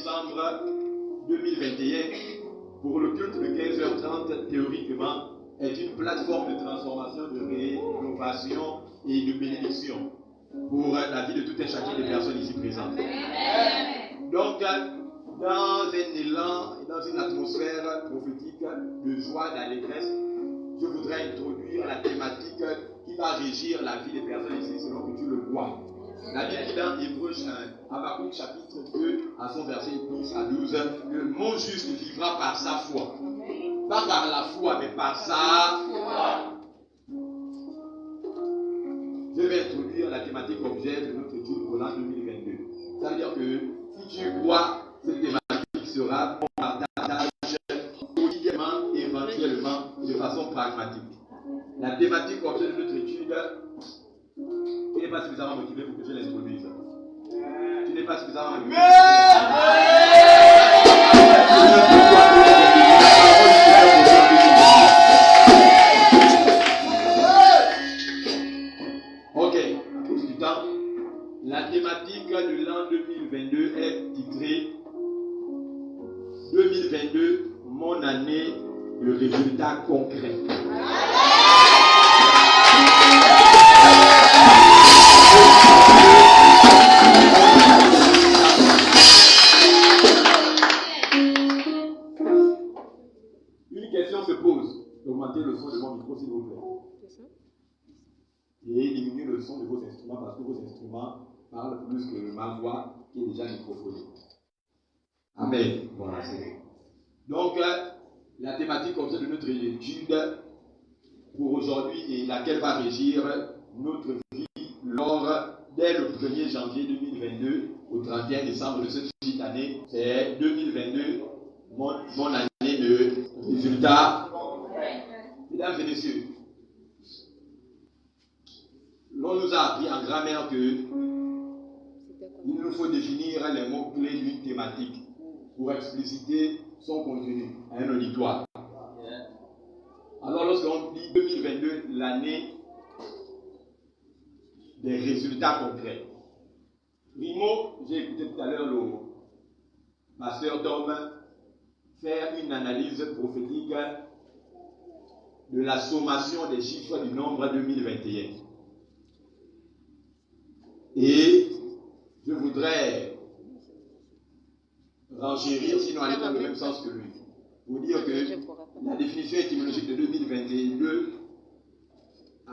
décembre 2021 pour le culte de 15h30, théoriquement, est une plateforme de transformation, de rénovation et de bénédiction pour la vie de tout et chacune des personnes ici présentes. Donc, dans un élan et dans une atmosphère prophétique de joie, d'allégresse, je voudrais introduire la thématique qui va régir la vie des personnes ici selon que tu le vois. La Bible dit dans Hébreux, Habakkuk chapitre 2, à son verset 10 à 12, que mon juste vivra par sa foi. Pas par la foi, mais par sa foi. Je vais introduire la thématique objet de notre étude pour l'an 2022. Ça veut dire que si tu crois, cette thématique sera ton partage quotidiennement, éventuellement, de façon pragmatique. La thématique objet de notre étude, tu n'es pas suffisamment motivé pour que je l'introduise. Tu n'es pas suffisamment motivé. Ok, à cause du temps, la thématique de l'an 2022 est titrée 2022, mon année de résultats concrets. Une question se pose. Augmentez le son de mon micro s'il vous plaît. Et diminuez le son de vos instruments parce que vos instruments parlent plus que ma voix qui est déjà microphonée. Amen. Voilà, c'est bon. Donc, la thématique comme ça de notre étude pour aujourd'hui et laquelle va régir notre vie dès le 1er janvier 2022 au 31 décembre de cette année, c'est 2022, mon année de résultats. Mesdames et messieurs, l'on nous a appris en grammaire que il nous faut définir les mots-clés d'une thématique pour expliciter son contenu à un auditoire. Alors lorsqu'on dit 2022, l'année des résultats concrets. Rimo, j'ai écouté tout à l'heure le pasteur Tom faire une analyse prophétique de la sommation des chiffres du nombre 2021. Et je voudrais renchérir, sinon aller dans le même sens que lui. Pour dire que la définition étymologique de 2022,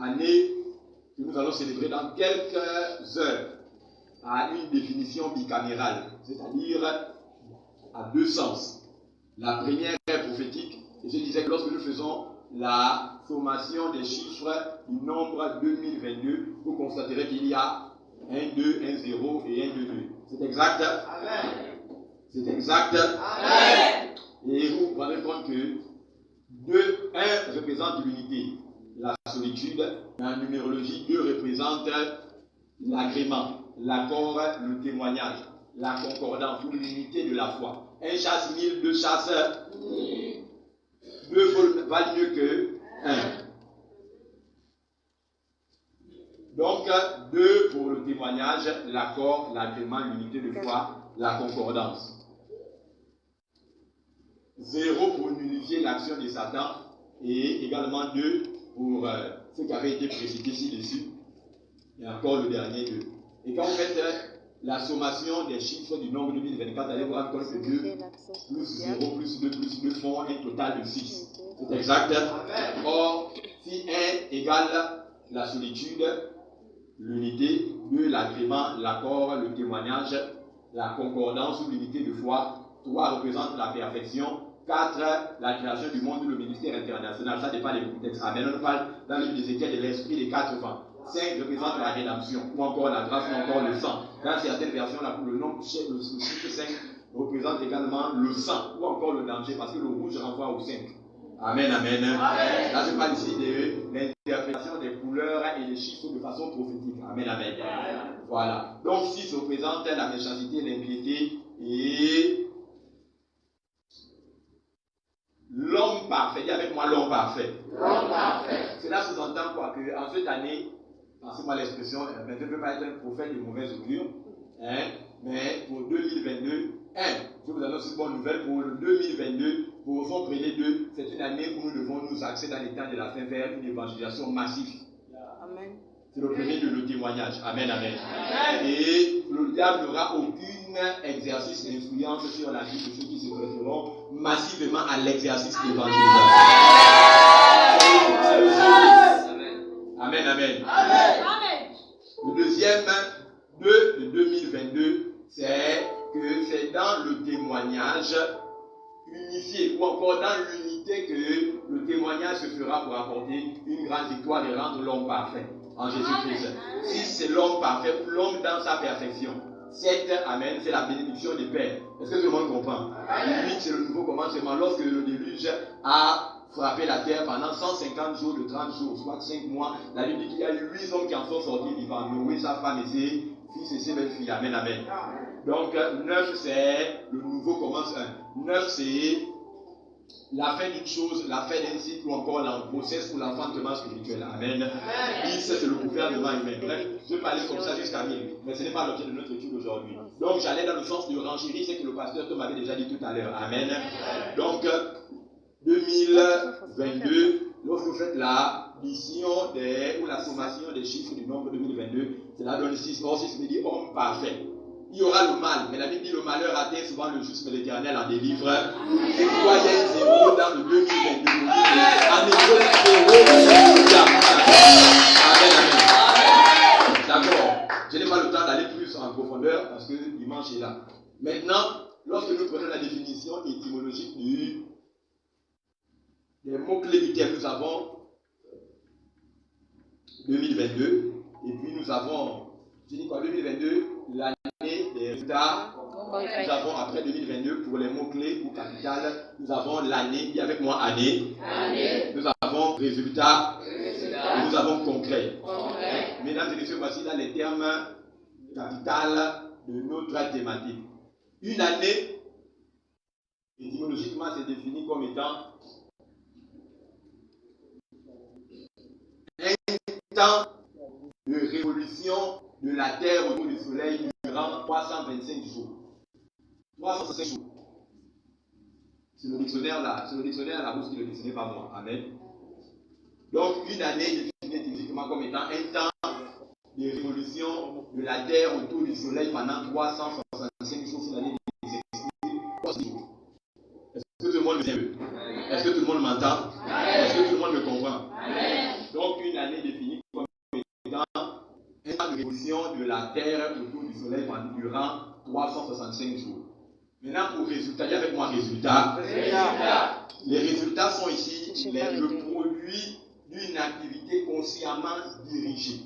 année que nous allons célébrer dans quelques heures, a une définition bicamérale, c'est-à-dire à deux sens. La première est prophétique, et je disais que lorsque nous faisons la sommation des chiffres du nombre 2022, vous constaterez qu'il y a 1, 2, 1, 0 et 1, 2, 2. C'est exact? Amen. C'est exact? Amen. Et vous vous rendez compte que 2, 1 représente l'unité, la solitude. En numérologie, 2 représente l'agrément, l'accord, le témoignage, la concordance ou l'unité de la foi. 1 chasse 1000, 2 chasse 2 valent mieux que 1. Donc, 2 pour le témoignage, l'accord, l'agrément, l'unité de foi, la concordance. 0 pour nullifier l'action de Satan et également 2 pour ce qui avait été précité ci-dessus. Et encore le dernier 2. Et quand vous faites la sommation des chiffres du nombre 2024, vous allez vous rendre compte que 2 plus 0 plus 2 plus 2 font un total de 6. C'est exact. Or, si 1 égale la solitude, l'unité, 2 l'agrément, l'accord, le témoignage, la concordance ou l'unité de foi, 3 représente la perfection, 4 la création du monde ou le ministère international, ça dépend des contextes. Amen. On parle dans le livre d'Ézéchiel de l'esprit des 4 vents. 5 représente la rédemption, ou encore la grâce, ou encore le sang. Dans certaines versions, le chiffre 5 représente également le sang, ou encore le danger, parce que le rouge renvoie au 5. Amen, amen. Là, je parle ici de l'interprétation des couleurs et des chiffres de façon prophétique. Amen, amen. Voilà. Donc, 6 représente la méchanceté, l'impiété et l'homme parfait. Dis avec moi l'homme parfait. L'homme parfait. Cela sous-entend quoi? Qu'en cette année, passez-moi l'expression, je ne peux pas être un prophète de mauvaise augure, mais pour 2022, je vous annonce une bonne nouvelle pour le 2022. Pour son prenez 2, c'est une année où nous devons nous axer dans les temps de la fin vers une évangélisation massive. Amen. C'est le premier de nos témoignages. Amen, amen. Et le diable n'aura aucun exercice d'influence sur la vie de ceux qui se prêteront massivement à l'exercice d'évangélisation. Amen, amen. Le deuxième de 2022, c'est que c'est dans le témoignage unifié ou encore dans l'unité que le témoignage se fera pour apporter une grande victoire et rendre l'homme parfait en Jésus-Christ. 6, c'est l'homme parfait ou l'homme dans sa perfection. 7, amen, c'est la bénédiction des pères. Est-ce que tout le monde comprend? 8, c'est le nouveau commencement. Lorsque le déluge a frappé la terre pendant 150 jours de 30 jours, soit 5 mois, la Bible dit qu'il y a eu 8 hommes qui en sont sortis vivants. Noé, sa femme et ses fils et ses belles-filles. Amen, amen. Donc 9, c'est le nouveau commencement. 9, c'est la fin d'une chose, la fin d'un cycle ou encore le process pour l'enfantement spirituel. Amen. 10, c'est le gouvernement humain. Bref, je vais parler comme ça jusqu'à 1000, mais ce n'est pas l'objet de notre étude aujourd'hui. Donc j'allais dans le sens de renchérir ce que le pasteur Tom avait déjà dit tout à l'heure. Amen. Donc 2022, lorsque vous faites la mission ou la sommation des chiffres du nombre 2022, cela donne 6. Or 6 veut dire homme parfait. Il y aura le mal, mais la Bible dit le malheur atteint souvent le juste, mais l'Éternel en délivre. C'est pourquoi il y a un 0 dans le 2022. En hébreu, 0. Amen, amen. D'accord. Je n'ai pas le temps d'aller plus en profondeur parce que le dimanche est là. Maintenant, lorsque nous prenons la définition étymologique des mots-clés du terme, nous avons 2022, et puis nous avons, je dis quoi, 2022, l'année des résultats. Nous avons après 2022 pour les mots-clés ou capitales, nous avons l'année, dis avec moi année. Nous avons résultat. Et nous avons concret. Mesdames et messieurs, voici là les termes capitales de notre thématique. Une année, étymologiquement, c'est défini comme étant un temps de révolution de la Terre autour du Soleil durant 325 jours. 365 jours. C'est le dictionnaire là, c'est le dictionnaire à la bouche qui le dictionnaire, pas moi. Amen. Donc, une année définie typiquement comme étant un temps de révolution de la Terre autour du Soleil pendant 365 jours. C'est l'année des jours. Est-ce que tout le monde me dit? Est-ce que tout le monde m'entend? Est-ce que tout le monde me comprend? Donc, une année définie comme étant un temps de révolution de la Terre autour du Soleil durant 365 jours. Maintenant, pour résultat, il y a avec moi résultat. Les résultats sont ici le produit d'une activité consciemment dirigée.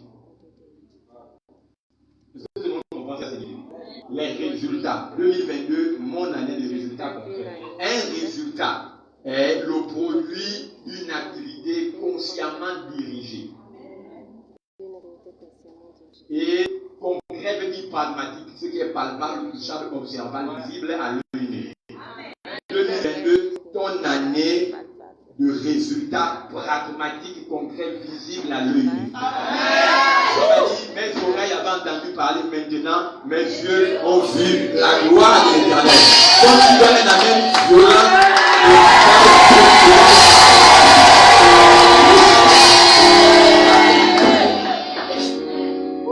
Est-ce que tout le monde comprend ça? Les résultats. 2022, mon année de résultats concrets. Un résultat est le produit d'une activité consciemment dirigée. Et concret veut dire pragmatique, ce qui est palpable, touchable, observable, visible à l'œil nu. 2022, ton année de résultats pragmatiques, concrets, visibles à l'œil nu. J'aurais dit, mes oreilles avaient entendu parler, maintenant mes yeux ont vu la gloire de l'Éternel. Donc tu donnes un amen violent.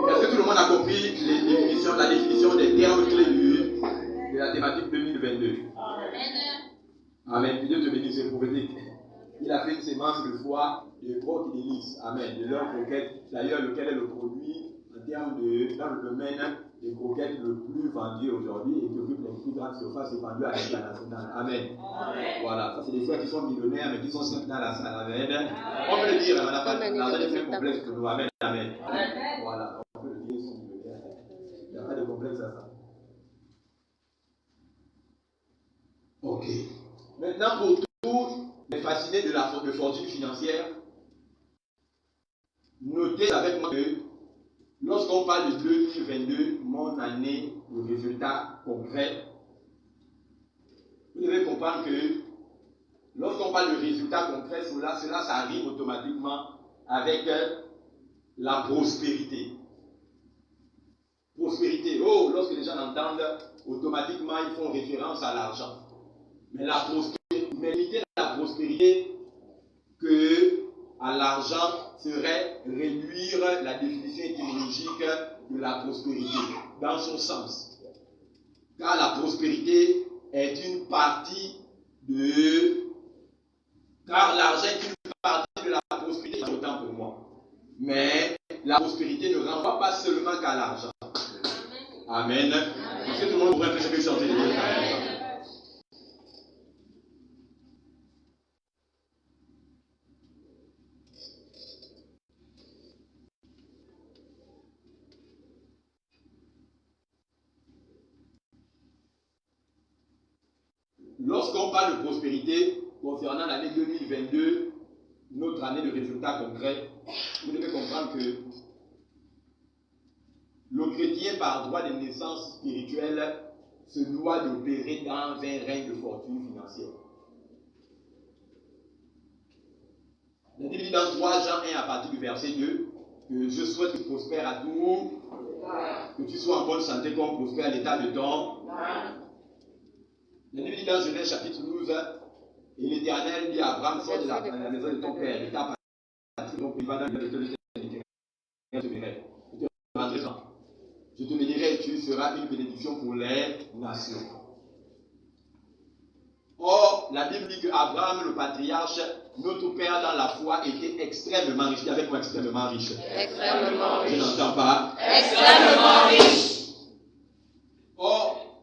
Est-ce que tout le monde a compris la définition des termes clés de la thématique 2022? Amen. Dieu te bénisse, c'est prophétique. Il a fait une sémence de foi, de crocs et de lys. Amen. De leur croquette. D'ailleurs, lequel est le produit en termes dans le domaine des croquettes le plus vendu aujourd'hui et qui occupe les plus grandes surfaces et vendu à l'international. Amen. Voilà. Ça, c'est des frères qui sont millionnaires mais qui sont simples dans la salle. Amen. On peut le dire, on n'a pas l'argent est très complexe pour nous. Amen. Amen. Voilà. On peut le dire, ils sont millionnaires. Il n'y a pas de complexe à ça. Ok. Maintenant, pour tous les fascinés de la fortune financière, notez avec moi que lorsqu'on parle de 2022, mon année de résultats concrets, vous devez comprendre que lorsqu'on parle de résultats concrets, cela ça arrive automatiquement avec la prospérité. Prospérité. Oh, lorsque les gens entendent automatiquement ils font référence à l'argent. Mais limiter la prospérité à l'argent serait réduire la définition étymologique de la prospérité dans son sens. Car la prospérité est une partie car l'argent est une partie de la prospérité, autant pour moi. Mais la prospérité ne renvoie pas seulement qu'à l'argent. Amen. Est-ce que tout le monde pourrait faire ce que je suis en train de dire? Lorsqu'on parle de prospérité concernant l'année 2022, notre année de résultats concrets, vous devez comprendre que le chrétien, par droit de naissance spirituelle, se doit d'opérer dans un règne de fortune financière. La Bible dit dans 3 Jean 1 à partir du verset 2 que je souhaite que tu prospères à tout, que tu sois en bonne santé comme prospère à l'état de ton. La Bible dit dans Genèse chapitre 12, et l'Éternel dit à Abraham, sors de la maison de ton père, et ta patrie, donc il va dans le de je te bénirai et tu seras une bénédiction pour les nations. Or, la Bible dit qu'Abraham, le patriarche, notre père dans la foi, était extrêmement riche. Dis avec moi, extrêmement riche. Extrêmement riche. Je n'entends pas. Extrêmement riche. Or,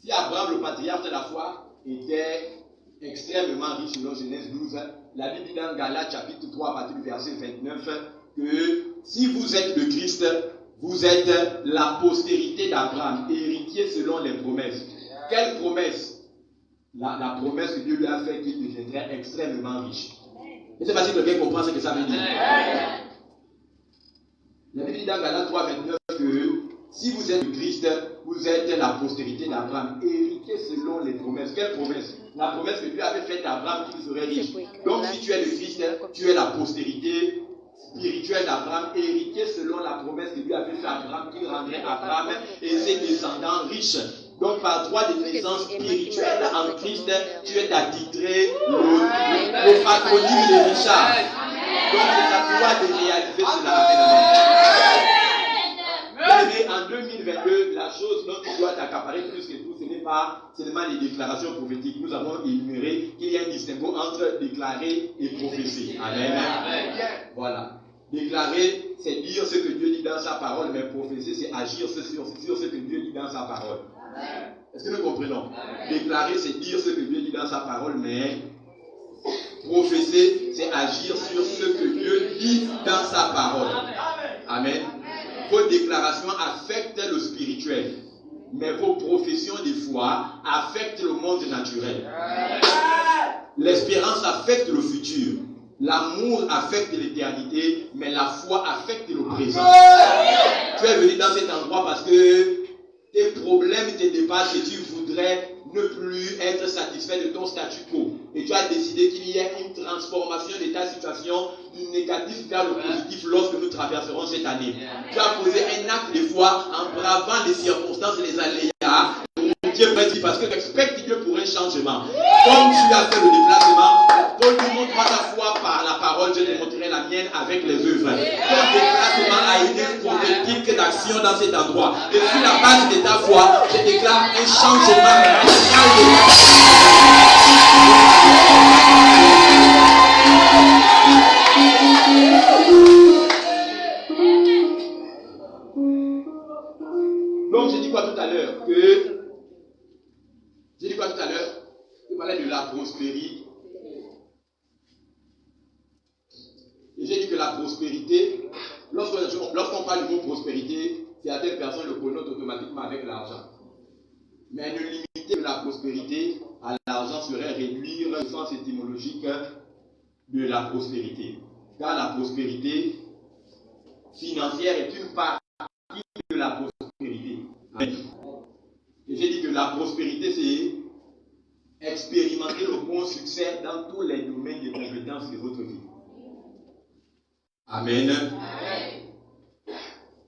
si Abraham, le patriarche de la foi, était extrêmement riche selon Genèse 12, la Bible dit dans Galates chapitre 3 à partir du verset 29 que si vous êtes le Christ, vous êtes la postérité d'Abraham, héritier selon les promesses. Quelle promesse? La promesse que Dieu lui a faite qu'il deviendrait extrêmement riche. Je ne sais pas si quelqu'un comprend ce que ça veut dire. La Bible dit dans Galates 3, 29 que si vous êtes le Christ, vous êtes la postérité d'Abraham, héritier selon les promesses. Quelle promesse? La promesse que Dieu avait faite à Abraham qu'il serait riche. Donc si tu es le Christ, tu es la postérité spirituelle d'Abraham, héritier selon la promesse que Dieu avait faite à Abraham qu'il rendrait Abraham et ses descendants riches. Donc par droit de naissance spirituelle en Christ, tu es attitré au patronyme de Richard. Donc c'est à toi de réaliser cela. Mais en 2022, la chose dont tu dois t'accaparer plus que tout, ce n'est pas seulement les déclarations prophétiques. Nous avons énuméré qu'il y a un distinguo entre déclarer et prophétie. Amen. Voilà. Déclarer, c'est dire ce que Dieu dit dans sa parole, mais prophétie, c'est agir sur ce que Dieu dit dans sa parole. Est-ce que nous comprenons? Déclarer, c'est dire ce que Dieu dit dans sa parole, mais prophétie, c'est agir sur ce que Dieu dit dans sa parole. Amen. Vos déclarations affectent le spirituel, mais vos professions de foi affectent le monde naturel. L'espérance affecte le futur. L'amour affecte l'éternité, mais la foi affecte le présent. Tu es venu dans cet endroit parce que tes problèmes te dépassent et tu voudrais ne plus être satisfait de ton statu quo. Et tu as décidé qu'il y ait une transformation de ta situation du négatif vers le positif lorsque nous traverserons cette année. Tu as posé un acte de foi en bravant les circonstances et les aléas. Dieu va dire parce que tu expectes Dieu pour un changement. Comme tu as fait le déplacement, Paul te montre ta foi par la parole, je te montrerai la mienne avec les œuvres. Ton déplacement a une prophétique d'action dans cet endroit. Et sur la base de ta foi, je déclare un changement Donc j'ai dit quoi tout à l'heure? Je parlais de la prospérité. Et j'ai dit que la prospérité, lorsqu'on parle du mot prospérité, certaines personnes le connotent automatiquement avec l'argent. Mais ne limiter la prospérité à l'argent serait réduire le sens étymologique de la prospérité. Car la prospérité financière est une partie de la prospérité. Et j'ai dit que la prospérité, c'est expérimenter le bon succès dans tous les domaines de compétences de votre vie. Amen.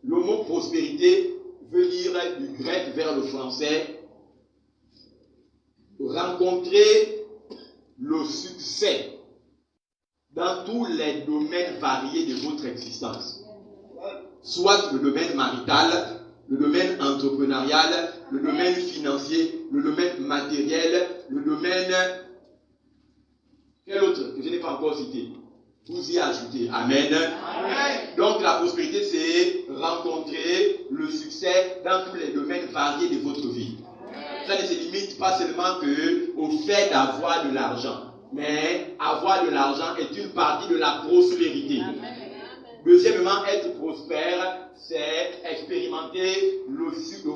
Le mot prospérité veut dire du grec vers le français rencontrer le succès dans tous les domaines variés de votre existence. Soit le domaine marital, le domaine entrepreneurial, le domaine financier, le domaine matériel, le domaine... Quel autre que je n'ai pas encore cité? Vous y ajoutez. Amen. Amen. Donc la prospérité, c'est rencontrer le succès dans tous les domaines variés de votre vie. Ça ne se limite pas seulement au fait d'avoir de l'argent. Mais avoir de l'argent est une partie de la prospérité. Amen. Deuxièmement, être prospère, c'est expérimenter le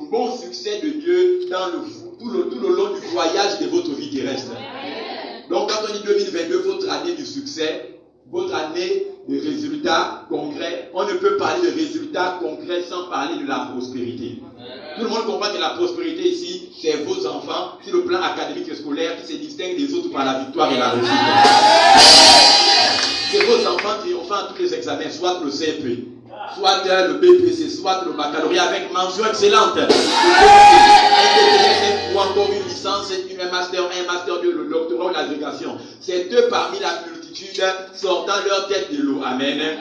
bon succès de Dieu dans tout le long du voyage de votre vie terrestre. Amen. Donc quand on dit 2022, votre année du succès, votre année de résultats concrets, on ne peut parler de résultats concrets sans parler de la prospérité. Tout le monde comprend que la prospérité ici, c'est vos enfants sur le plan académique et scolaire qui se distinguent des autres par la victoire et la réussite. C'est vos enfants triomphant à tous les examens, soit le CP, soit le BPC, soit le baccalauréat avec mention excellente, ou encore une licence, un master 2, le doctorat ou l'agrégation. C'est eux parmi la multitude sortant leur tête de l'eau. Amen.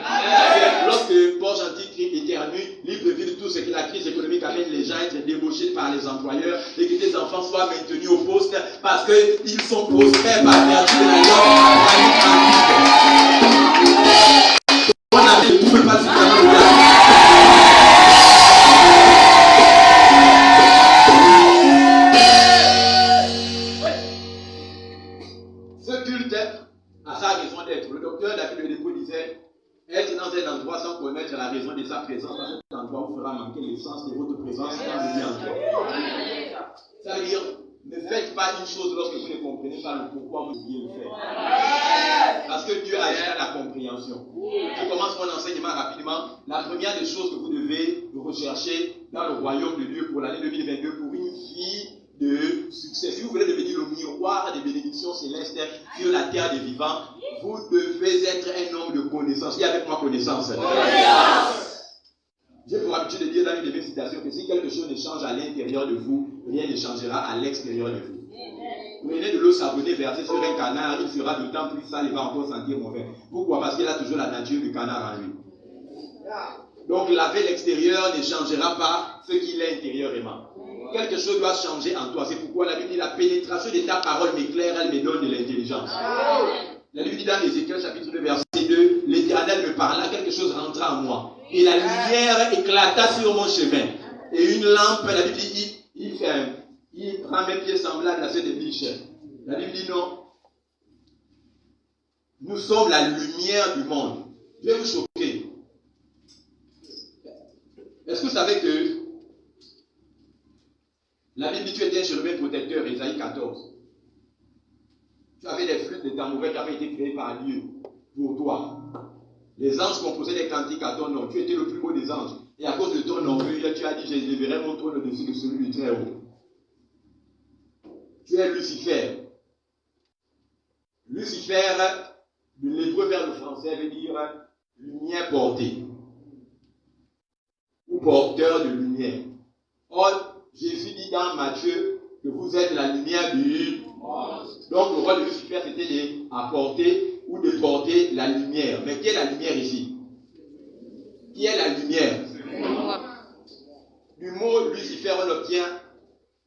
Lorsque Paul Gentil crie éternue, libre ville tout ce que la crise économique amène les gens à être débauchés par les employeurs et que tes enfants soient maintenus au poste parce qu'ils sont prospères par vertu de la loi. On a dit, tout ne pas suffisamment de gars. Ce culte a sa raison d'être. Le docteur David Le Dépôt disait, être dans un endroit sans connaître la raison de sa présence, dans cet endroit vous fera manquer l'essence de votre présence dans le bien. Ça veut dire, ne faites pas une chose lorsque vous ne comprenez pas le pourquoi vous devez le faire. Parce que Dieu agit à la compréhension. Je commence mon enseignement rapidement. La première des choses que vous devez rechercher dans le royaume de Dieu pour l'année 2022, pour une vie de succès. Si vous voulez devenir le miroir des bénédictions célestes sur la terre des vivants, vous devez être un homme de connaissance. Qui avec moi connaissance? J'ai pour habitude de dire dans une de mes citations que si quelque chose ne change à l'intérieur de vous, rien ne changera à l'extérieur de vous. Prenez de l'eau savonnée versée sur un canard, il sera d'autant plus sale et va encore sentir mauvais. Pourquoi? Parce qu'il a toujours la nature du canard en lui. Donc laver l'extérieur ne changera pas ce qu'il est intérieurement. Quelque chose doit changer en toi. C'est pourquoi la Bible dit la pénétration de ta parole m'éclaire, elle me donne de l'intelligence. La Bible dit dans Ézéchiel chapitre 2 verset 2, l'Éternel me parla, quelque chose rentra en moi. Et la lumière éclata sur mon chemin. Et une lampe, la Bible dit, il prend mes pieds semblables à ceux des biches. La Bible dit non. Nous sommes la lumière du monde. Je vais vous choquer. Est-ce que vous savez que la Bible dit tu étais un chérubin protecteur, Ésaïe 14. Tu avais des flûtes de tambourin qui avaient été créées par Dieu pour toi. Les anges composaient des cantiques à ton nom. Tu étais le plus beau des anges. Et à cause de ton orgueil, tu as dit, j'éleverai mon trône au-dessus de celui du Très-Haut. Tu es Lucifer. Lucifer, de l'hébreu vers le français, veut dire lumière portée. Ou porteur de lumière. Or, Jésus dit dans Matthieu que vous êtes la lumière du monde. Donc, le rôle de Lucifer, c'était d'apporter ou de porter la lumière. Mais qui est la lumière ici? Qui est la lumière? Du mot Lucifer, on obtient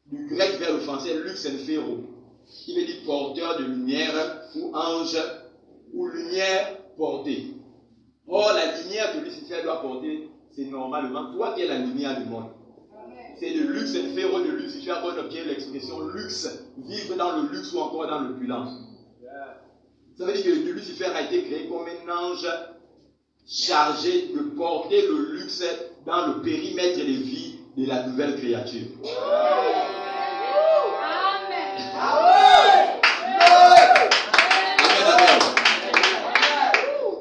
du grec vers le français luxenfero, qui veut dire porteur de lumière ou ange ou lumière portée. Or, la lumière que Lucifer doit porter, c'est normalement toi qui es la lumière du monde. C'est de luxenfero, de Lucifer qu'on obtient l'expression luxe, vivre dans le luxe ou encore dans l'opulence. Ça veut dire que Lucifer a été créé comme un ange chargé de porter le luxe dans le périmètre de vie de la nouvelle créature. Amen.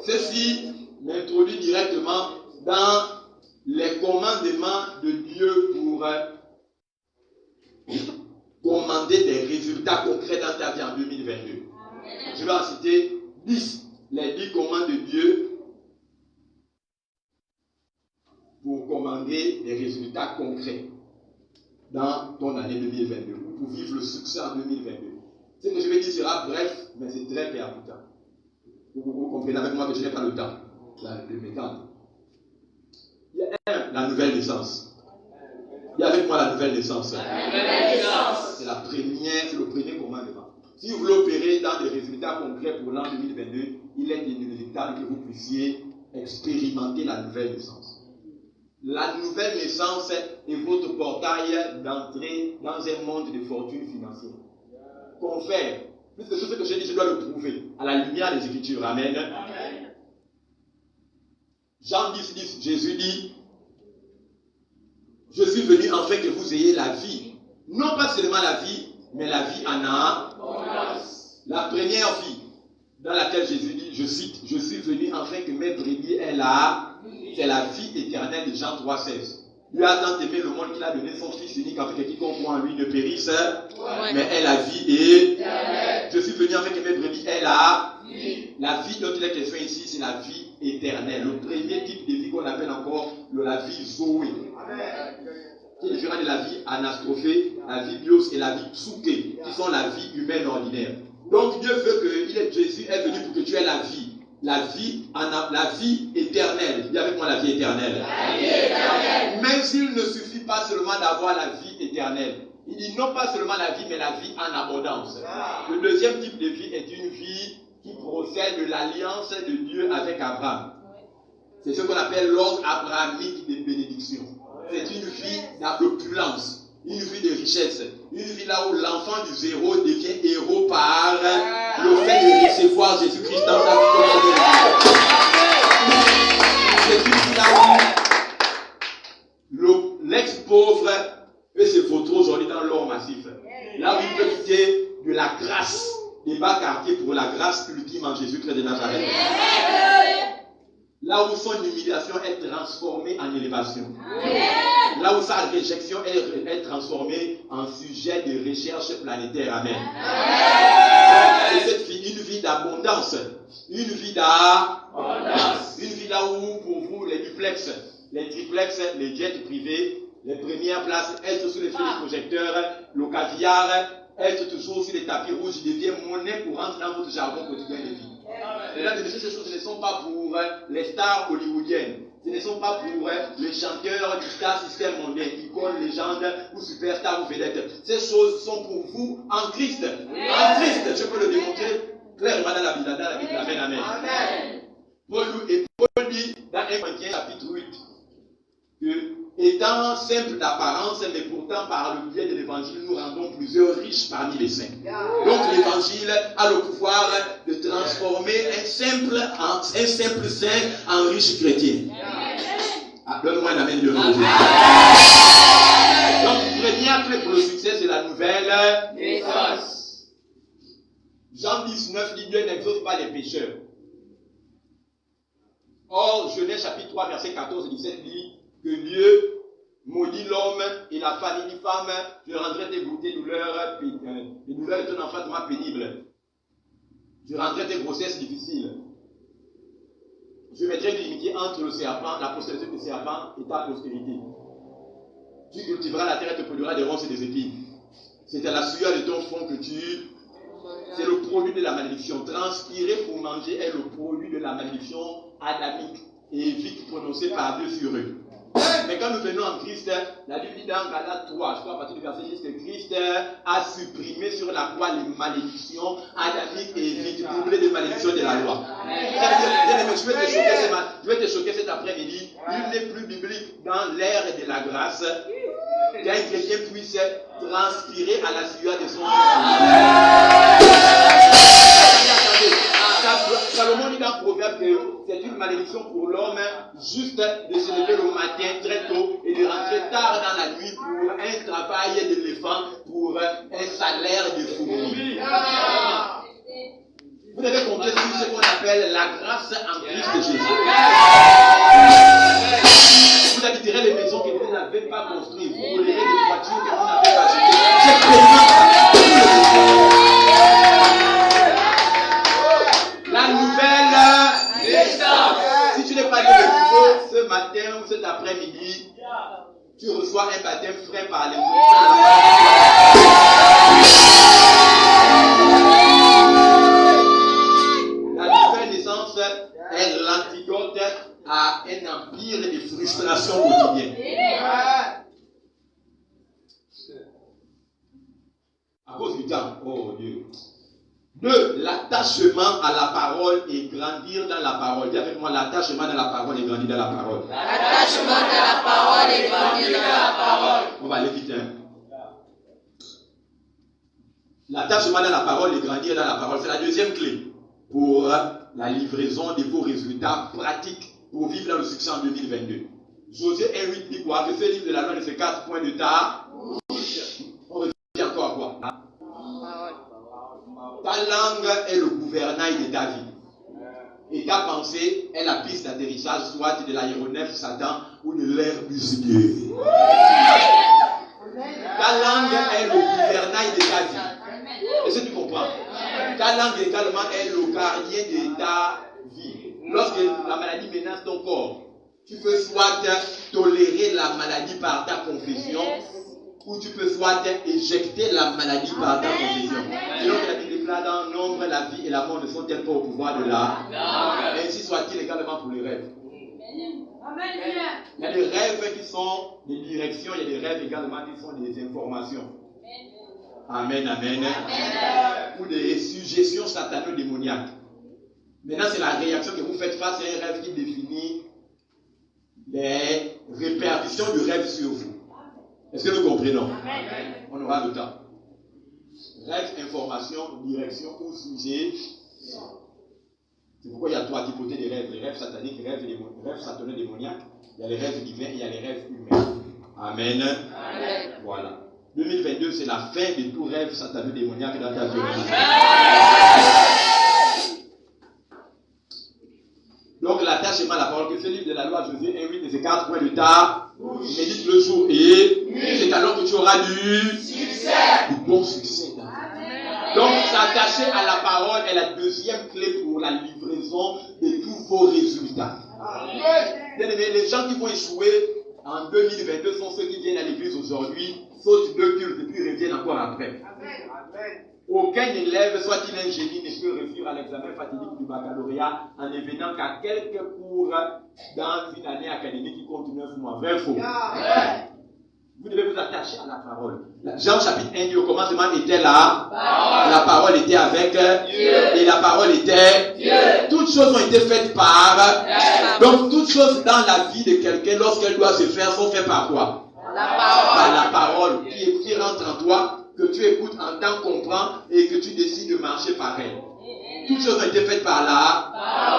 Ceci m'introduit directement dans les commandements de Dieu pour commander des résultats concrets dans ta vie en 2022. Je vais en citer 10, les 10 commandes de Dieu pour commander des résultats concrets dans ton année 2022. pour vivre le succès en 2022. Ce que je vais dire sera bref, mais c'est très percutant. Vous comprenez avec moi que je n'ai pas le temps de m'étendre. Il y a la nouvelle naissance. Il y a avec moi la nouvelle naissance. C'est le premier commandement. Si vous voulez opérer dans des résultats concrets pour l'an 2022, il est inévitable que vous puissiez expérimenter la nouvelle naissance. La nouvelle naissance est votre portail d'entrée dans un monde de fortune financière. Confère, plus que tout ce que j'ai dit, je dois le prouver à la lumière des Écritures. Amen. Amen. Jean 10, Jésus dit, je suis venu afin que vous ayez la vie. Non pas seulement la vie, mais la vie en abondance. La première vie dans laquelle Jésus dit, je cite, je suis venu afin que mes brebis aient c'est la vie éternelle de Jean 3,16. Lui a tant aimé le monde qu'il a donné son Fils unique afin que quiconque croit en lui ne périsse, mais ait la vie éternelle. Je suis venu afin que mes brebis aient la vie dont il est question ici, c'est la vie éternelle. Le premier type de vie qu'on appelle encore la vie Zoé. Qui est différent de la vie anastophée, la vie bios et la vie psouké, qui sont la vie humaine ordinaire. Donc Dieu veut que Jésus est venu pour que tu aies la vie. La vie éternelle. Dis avec moi la vie éternelle. La vie éternelle. Même s'il ne suffit pas seulement d'avoir la vie éternelle. Il dit non pas seulement la vie, mais la vie en abondance. Le deuxième type de vie est une vie qui procède de l'alliance de Dieu avec Abraham. C'est ce qu'on appelle l'ordre abrahamique des bénédictions. C'est une vie d'opulence, une vie de richesse, une vie là où l'enfant du zéro devient héros par le fait de recevoir Jésus-Christ dans sa vie. C'est une vie là où l'ex-pauvre peut se vautrer aujourd'hui dans l'or massif. Là où il peut quitter de la grâce, des bas quartiers pour la grâce ultime en Jésus-Christ de Nazareth. Là où son humiliation est transformée en élévation. Là où sa réjection est transformée en sujet de recherche planétaire. Amen. Et cette vie, une vie d'abondance. Une vie d'abondance. Une vie là où, pour vous, les duplex, les triplex, les jets privés, les premières places, être sous les feux des projecteurs, le caviar, être toujours sur les tapis rouges devient monnaie pour rentrer dans votre jargon quotidien de vie. Mesdames et messieurs, ces choses ne sont pas pour les stars hollywoodiennes. Ce ne sont pas pour les chanteurs du star système mondain, icônes, légendes ou superstars ou vedettes. Ces choses sont pour vous en Christ. En Christ, je peux le démontrer clairement dans la Bible. Amen, amen. Amen. Paul dit dans 1 Corinthiens chapitre 8 que étant simple d'apparence, mais pourtant par le biais de l'évangile, nous rendons plusieurs riches parmi les saints. Donc l'évangile a le pouvoir de transformer un simple saint en riche chrétien. Donne-moi un amen de Dieu. Donc première clé pour le succès, c'est la nouvelle naissance. Jean 19 dit Dieu n'exauce pas les pécheurs. Or, Genèse chapitre 3, verset 14 et 17 dit que Dieu maudit l'homme et la famille dit femme, je rendrai tes douleurs, les douleurs de ton enfantement pénible. Je rendrai tes grossesses difficiles. Je mettrai une limite entre le serpent, la postérité du serpent et ta postérité. Tu cultiveras la terre et te produira des ronces et des épines. C'est à la sueur de ton front que tu... C'est le produit de la malédiction. Transpirer pour manger est le produit de la malédiction adamique et vite prononcée par Dieu sur eux. Mais quand nous venons en Christ, la Bible dit dans Galates 3, je crois à partir du verset 10, que Christ a supprimé sur la croix les malédictions adamiques et vite doublées de malédictions de la loi. Je vais te choquer cet après-midi. Il n'est plus biblique dans l'ère de la grâce qu'un chrétien puisse transpirer à la sueur de son Salomon dit dans Proverbe que c'est une malédiction pour l'homme juste de se lever le matin très tôt et de rentrer tard dans la nuit pour un travail d'éléphant, pour un salaire de fourmi. Vous devez compter sur ce qu'on appelle la grâce en Christ Jésus. Vous habiterez les maisons que vous n'avez pas construites. Vous roulerez des voitures que vous n'avez pas achetées. C'est prévu. La nouvelle naissance. Si tu n'es pas né de nouveau ce matin ou cet après-midi, tu reçois un baptême frais par les à un empire de frustration quotidienne. À cause du temps. Oh Dieu. 2. L'attachement à la parole et grandir dans la parole. Dis avec moi, l'attachement dans la parole et grandir dans la parole. L'attachement dans la parole et grandir dans la parole. On va aller vite. L'attachement dans la parole et grandir dans la parole, c'est la deuxième clé pour la livraison de vos résultats pratiques pour vivre dans le succès en 2022. Josué 1:8 dit quoi? Que ce livre de la loi ne fait 4 points de ta bouche. On revient encore à quoi? Ta langue est le gouvernail de ta vie. Et ta pensée est la piste d'atterrissage, soit de l'aéronef Satan ou de l'Airbus Dieu. Ta langue est le gouvernail de ta vie. Est-ce que tu comprends? Ta langue également est le gardien de ta vie. Lorsque la maladie menace ton corps, tu peux soit tolérer la maladie par ta confession, ou tu peux soit éjecter la maladie par ta confession. Selon que la Bible déclare dans nombre, la vie et la mort ne sont-elles pas au pouvoir de la langue. Ainsi soit-il également pour les rêves. Il y a des rêves qui sont des directions, il y a des rêves également qui sont des informations. Amen, amen. Ou des suggestions satano-démoniaques. Maintenant, c'est la réaction que vous faites face à un rêve qui définit les répercussions du rêve sur vous. Est-ce que nous comprenons? On aura le temps. Rêve, information, direction ou sujet. C'est pourquoi il y a trois types de rêves. Les rêves sataniques, les rêves satano-démoniaques. Il y a les rêves divins et il y a les rêves humains. Amen. Voilà. 2022, c'est la fin de tout rêve satano-démoniaque dans ta vie. Donc l'attachement à la parole, que ce livre de la loi Josué 1:8 et ses 4 points de ta médite le jour et c'est alors que tu auras du succès, du bon succès. Donc s'attacher à la parole est la deuxième clé pour la livraison de tous vos résultats. Les gens qui vont échouer en 2022 sont ceux qui viennent à l'église aujourd'hui, sautent deux cultes et puis reviennent encore après. Aucun élève, soit-il un génie, ne peut réussir à l'examen fatidique du baccalauréat en ne venant qu'à quelques cours dans une année académique qui compte 9 mois. Vrai ou faux? Vous devez vous attacher à la parole. Jean chapitre 1 dit au commencement était là. La parole était avec Dieu. Et la parole était Dieu. Toutes choses ont été faites par. Donc toutes choses dans la vie de quelqu'un, lorsqu'elle doit se faire, sont faites par quoi? Par la parole qui rentre en toi, que tu écoutes, entends, comprends et que tu décides de marcher par elle. Toutes choses ont été faites par là.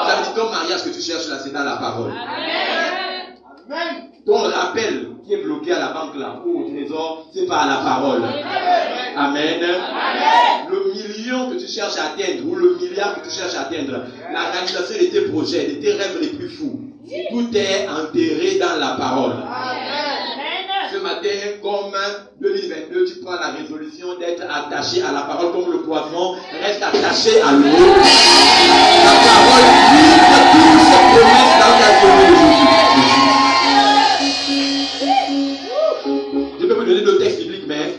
Ça veut dire ton mariage que tu cherches là, c'est dans la parole. Amen. Ton rappel qui est bloqué à la banque là ou au trésor, c'est par la parole. Amen. Le million que tu cherches à atteindre ou le milliard que tu cherches à atteindre, la réalisation de tes projets, de tes rêves les plus fous, tout est enterré dans la parole. Ce matin, comme 2022, tu prends la résolution d'être attaché à la parole comme le poisson reste attaché à l'eau. La parole livre toutes ses promesses dans ta vie de Jésus. Je peux vous donner d'autres textes bibliques, mais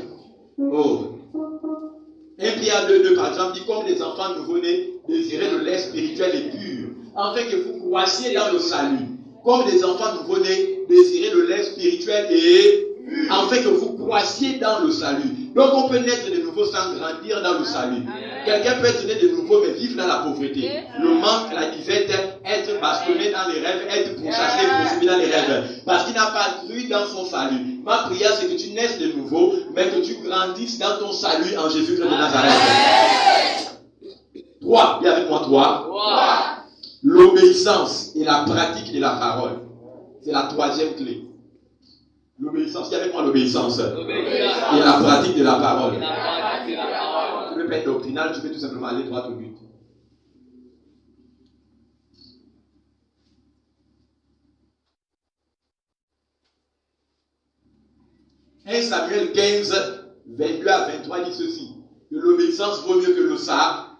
1 Pierre 2, par exemple, dit comme les enfants nouveau-nés, désirez le lait spirituel et pur, afin que vous croissiez dans le salut. Comme des enfants nouveau-nés, désirez le lait spirituel et afin que vous croissiez dans le salut. Donc on peut naître de nouveau sans grandir dans le salut. Quelqu'un peut être né de nouveau mais vivre dans la pauvreté. Le manque, la disette, être bastonné dans les rêves, être pourchassé, poursuivi dans les rêves. Parce qu'il n'a pas cru dans son salut. Ma prière c'est que tu naisses de nouveau, mais que tu grandisses dans ton salut en Jésus-Christ de Nazareth. 3, viens avec moi 3. L'obéissance et la pratique de la parole. C'est la troisième clé. L'obéissance, viens avec moi l'obéissance. Et la pratique de la parole. Tu ne peux pas être doctrinal, tu peux tout simplement aller droit au but. 1 Samuel 15, 22 à 23 dit ceci. Que l'obéissance vaut mieux que le sacrifice.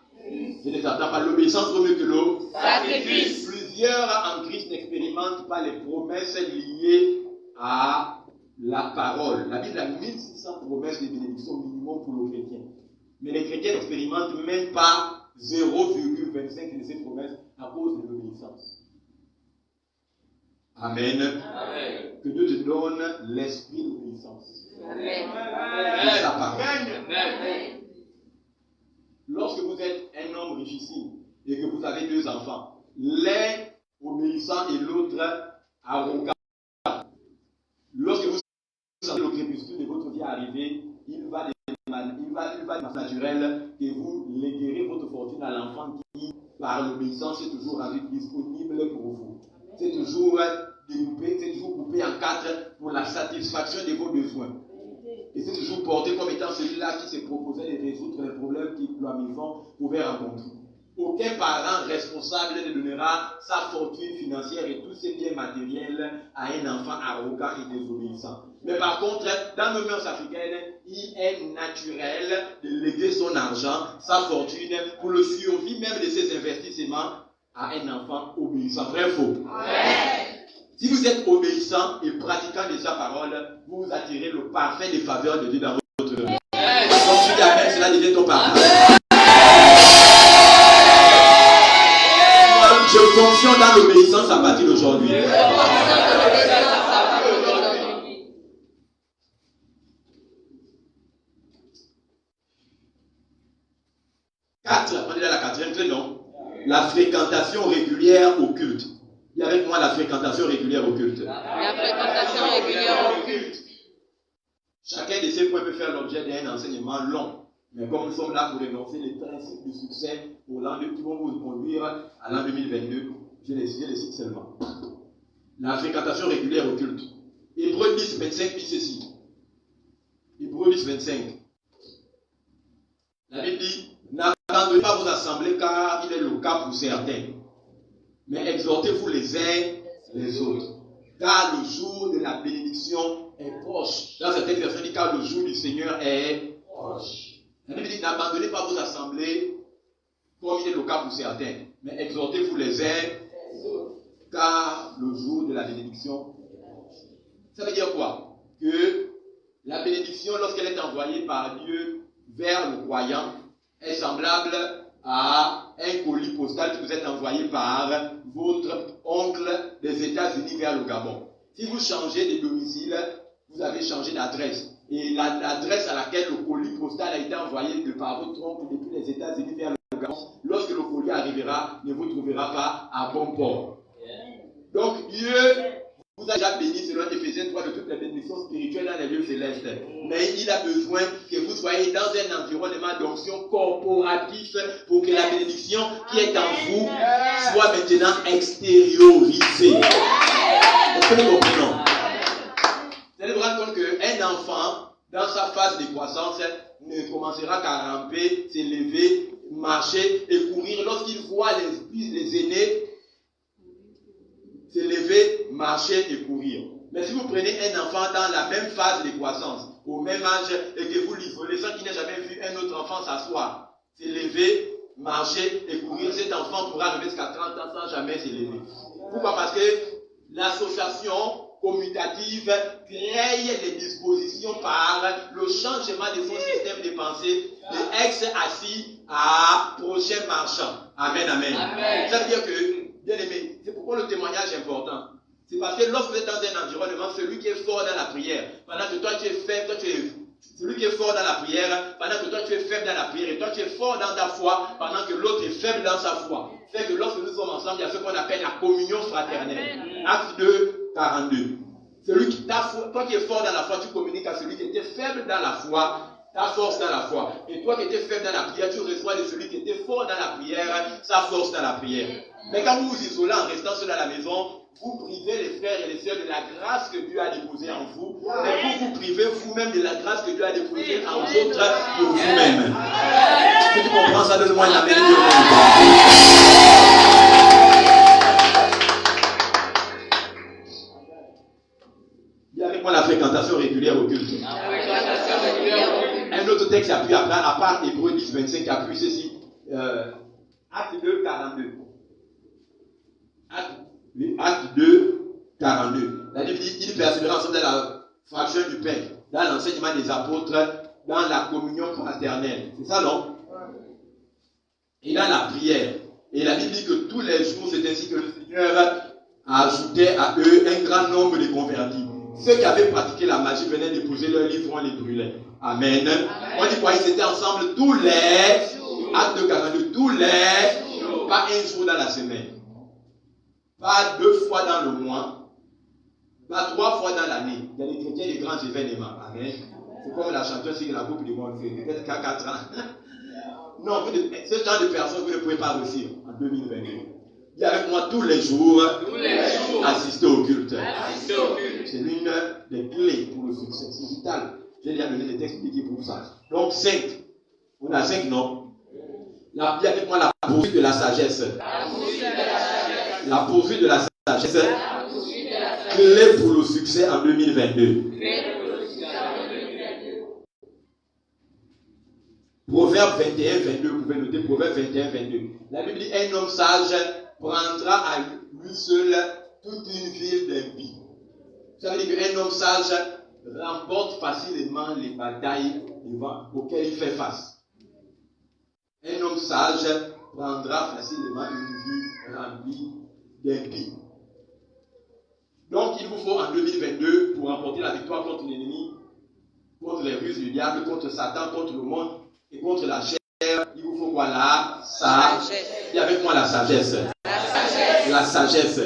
Je ne t'entends pas, l'obéissance vaut mieux que le sacrifice. Plusieurs en Christ n'expérimentent pas les promesses liées à la parole. La Bible a 1600 promesses de bénédiction minimum pour le chrétien. Mais les chrétiens n'expérimentent même pas 0,25 de ces promesses à cause de l'obéissance. Amen. Amen. Que Dieu te donne l'esprit d'obéissance. Amen. De sa parole. Amen. Lorsque vous êtes un homme richissime et que vous avez 2 enfants, l'un obéissant et l'autre arrogant, lorsque vous sentez le crépuscule de votre vie arriver, il va être naturel que vous léguerez votre fortune à l'enfant qui, par l'obéissance, est toujours rendu disponible pour vous. C'est toujours coupé en 4 pour la satisfaction de vos besoins. Et c'est toujours porté comme étant celui-là qui se proposait de résoudre les problèmes que la maison pouvait rencontrer. Aucun parent responsable ne donnera sa fortune financière et tous ses biens matériels à un enfant arrogant et désobéissant. Mais par contre, dans nos mœurs africaines, il est naturel de léguer son argent, sa fortune, pour le survie même de ses investissements à un enfant obéissant. Vrai ou faux? Ouais. Si vous êtes obéissant et pratiquant de sa parole, vous attirez le parfait des faveurs de Dieu dans votre vie. Quand tu dis Amen, cela devient ton parfum. Je fonctionne dans l'obéissance à partir d'aujourd'hui. 4, on est dans la 4e clé, non? La fréquentation régulière au culte. Il y a avec moi la fréquentation régulière au culte. La fréquentation régulière au culte. Chacun de ces points peut faire l'objet d'un enseignement long. Mais comme nous sommes là pour énoncer les principes du succès pour l'an qui vont vous conduire à l'an 2022, je les cite seulement. La fréquentation régulière au culte. Hébreux 10, 25 dit ceci. Hébreux 10, 25. La Bible dit, n'abandonnez pas vos assemblées car il est le cas pour certains. Mais exhortez-vous les uns les autres. Car le jour de la bénédiction est proche. Dans cette version, il dit car le jour du Seigneur est proche. La Bible dit n'abandonnez pas vos assemblées comme il est le cas pour certains. Mais exhortez-vous les uns car le jour de la bénédiction est proche. Ça veut dire quoi? Que la bénédiction, lorsqu'elle est envoyée par Dieu vers le croyant, est semblable à un colis postal qui vous est envoyé par votre oncle des États-Unis vers le Gabon. Si vous changez de domicile, vous avez changé d'adresse. Et l'adresse à laquelle le colis postal a été envoyé par votre oncle depuis les États-Unis vers le Gabon, lorsque le colis arrivera, ne vous trouvera pas à bon port. Donc Dieu vous a déjà béni selon Éphésiens 3 de toutes les bénédictions spirituelles dans les lieux célestes. Mais il a besoin que vous soyez dans un environnement d'onction corporatif pour que la bénédiction qui est en vous soit maintenant extériorisée. Est-ce que nous comprenons? Vous allez vous rendre compte qu'un enfant, dans sa phase de croissance, ne commencera qu'à ramper, s'élever, marcher et courir lorsqu'il voit les aînés s'élever, marcher et courir. Mais si vous prenez un enfant dans la même phase de croissance, au même âge, et que vous l'isolez sans qu'il n'ait jamais vu un autre enfant s'asseoir, s'élever, marcher et courir, cet enfant pourra arriver jusqu'à 30 ans sans jamais s'élever. Pourquoi? Parce que l'association commutative crée les dispositions par le changement de son système de pensée de ex-assis à prochain marchand. Amen, amen. Amen. Ça veut dire que, bien aimé, c'est pourquoi le témoignage est important. C'est parce que lorsque vous êtes dans un environnement, celui qui est fort dans la prière, pendant que toi tu es faible, celui qui est fort dans la prière, pendant que toi tu es faible dans la prière, et toi tu es fort dans ta foi, pendant que l'autre est faible dans sa foi. Fait que lorsque nous sommes ensemble, il y a ce qu'on appelle la communion fraternelle. Acte 2, 42. Toi qui es fort dans la foi, tu communiques à celui qui était faible dans la foi, ta force dans la foi. Et toi qui étais faible dans la prière, tu reçois de celui qui était fort dans la prière, sa force dans la prière. Mais quand vous vous isolez en restant seul à la maison, vous privez les frères et les sœurs de la grâce que Dieu a déposée en vous. Mais vous vous privez vous-même de la grâce que Dieu a déposée en autres de vous-même. Si tu comprends ça, donne-moi une amène. Il y a avec moi la fréquentation régulière au culte. Un autre texte appuie à part Hébreux 10, 25 appuie ceci. Acte 2, 42. Acte 2, 42. La Bible dit qu'ils persévèrent ensemble dans la fraction du pain, dans l'enseignement des apôtres, dans la communion fraternelle. C'est ça, non? Et dans la prière. Et la Bible dit que tous les jours, c'est ainsi que le Seigneur ajoutait à eux un grand nombre de convertis. Ceux qui avaient pratiqué la magie venaient déposer leurs livres, on les brûlait. Amen. On dit quoi? Ils étaient ensemble tous les actes 42, tous les jours, pas un jour dans la semaine, pas 2 fois dans le mois, pas 3 fois dans l'année. Il y a des chrétiens des grands événements. Amen. C'est comme la chanteuse qui est la coupe du monde fait, peut-être qu'à 4 ans. Non, ce genre de personnes, vous ne pouvez pas réussir en 2022. Il y a avec moi tous les jours, assister au culte. C'est l'une des clés pour le succès. C'est vital. J'ai déjà donné des textes qui pour ça. Donc 5. On a 5, non? Il y a avec moi la poursuite de la sagesse. La poursuite de la sagesse. Clé pour le succès en 2022. Proverbe 21, 22, vous pouvez noter Proverbe 21, 22. La Bible dit, un homme sage prendra à lui seul toute une ville d'impies. Ça veut dire qu'un homme sage remporte facilement les batailles auxquelles il fait face. Un homme sage prendra facilement une vie remplie d'impies. Donc il vous faut en 2022, pour remporter la victoire contre l'ennemi, contre les ruses du diable, contre Satan, contre le monde, et contre la chair, il vous faut quoi? La sagesse. Et avec moi la sagesse. La sagesse.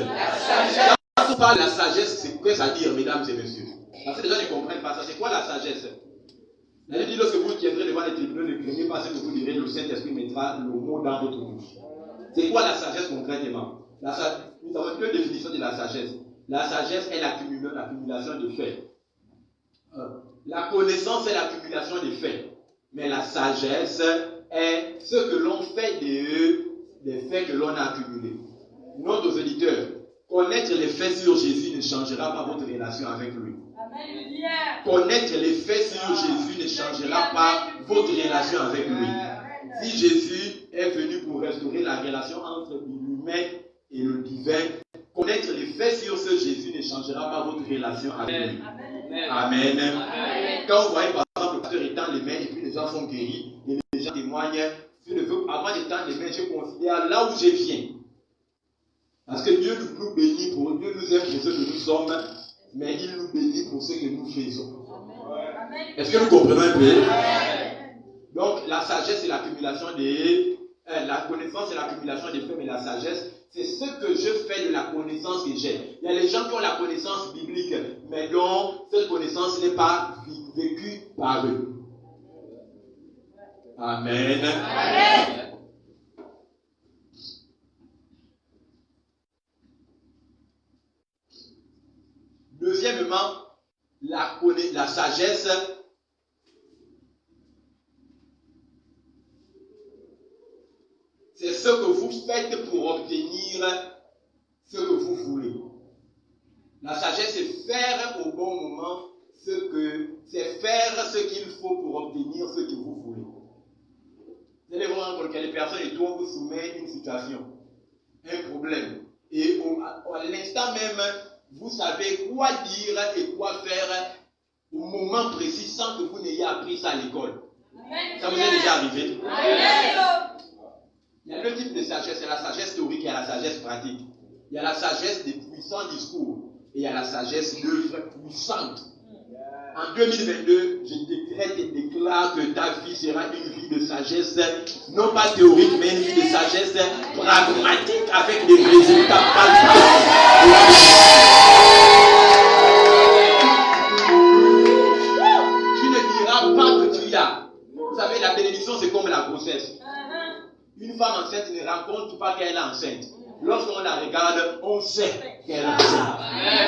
Quand on parle de la sagesse, c'est quoi ça dire, mesdames et messieurs? Parce que les gens ne comprennent pas ça. C'est quoi la sagesse? La Bible dit, lorsque vous tiendrez devant les tribunaux, ne craignez pas ce que vous direz, le Saint-Esprit mettra le mot dans votre bouche. C'est quoi la sagesse concrètement? Nous avons deux définitions de la sagesse. La sagesse est l'accumulation de faits. La connaissance est l'accumulation des faits. Mais la sagesse est ce que l'on fait des faits que l'on a accumulés. Note aux éditeurs, connaître les faits sur Jésus ne changera pas votre relation avec lui. Connaître les faits sur Jésus ne changera pas votre relation avec lui. Si Jésus est venu pour restaurer la relation entre l'humain et le divin, connaître les faits sur ce Jésus ne changera pas votre relation avec lui. Amen. Quand vous voyez par exemple le pasteur étend les mains et puis les gens sont guéris et les gens témoignent, je ne veux avant d'étendre les mains, je considère là où je viens. Parce que Dieu nous bénit pour Dieu nous aime pour ce que nous sommes, mais il nous bénit pour ce que nous faisons. Est-ce que nous comprenons un peu? Donc la sagesse c'est l'accumulation la connaissance c'est l'accumulation des faits, mais la sagesse c'est ce que je fais de la connaissance que j'ai. Il y a les gens qui ont la connaissance biblique, mais dont cette connaissance n'est pas vécue par eux. Amen. Amen. Deuxièmement, la sagesse c'est ce que vous faites pour obtenir ce que vous voulez. La sagesse, c'est faire au bon moment c'est faire ce qu'il faut pour obtenir ce que vous voulez. Vous allez voir que les personnes et toi vous soumettent une situation, un problème. Et à l'instant même, vous savez quoi dire et quoi faire au moment précis sans que vous n'ayez appris ça à l'école. Ça vous est déjà arrivé? Il y a deux types de sagesse. Il y a la sagesse théorique et il y a la sagesse pratique. Il y a la sagesse des puissants discours et il y a la sagesse d'œuvres puissantes. En 2022, je décrète et déclare que ta vie sera une vie de sagesse, non pas théorique, mais une vie de sagesse pragmatique avec des résultats palpables. Tu ne diras pas que tu y as. Vous savez, la bénédiction, c'est comme la grossesse. Une femme enceinte ne raconte pas qu'elle est enceinte. Lorsqu'on la regarde, on sait qu'elle est enceinte.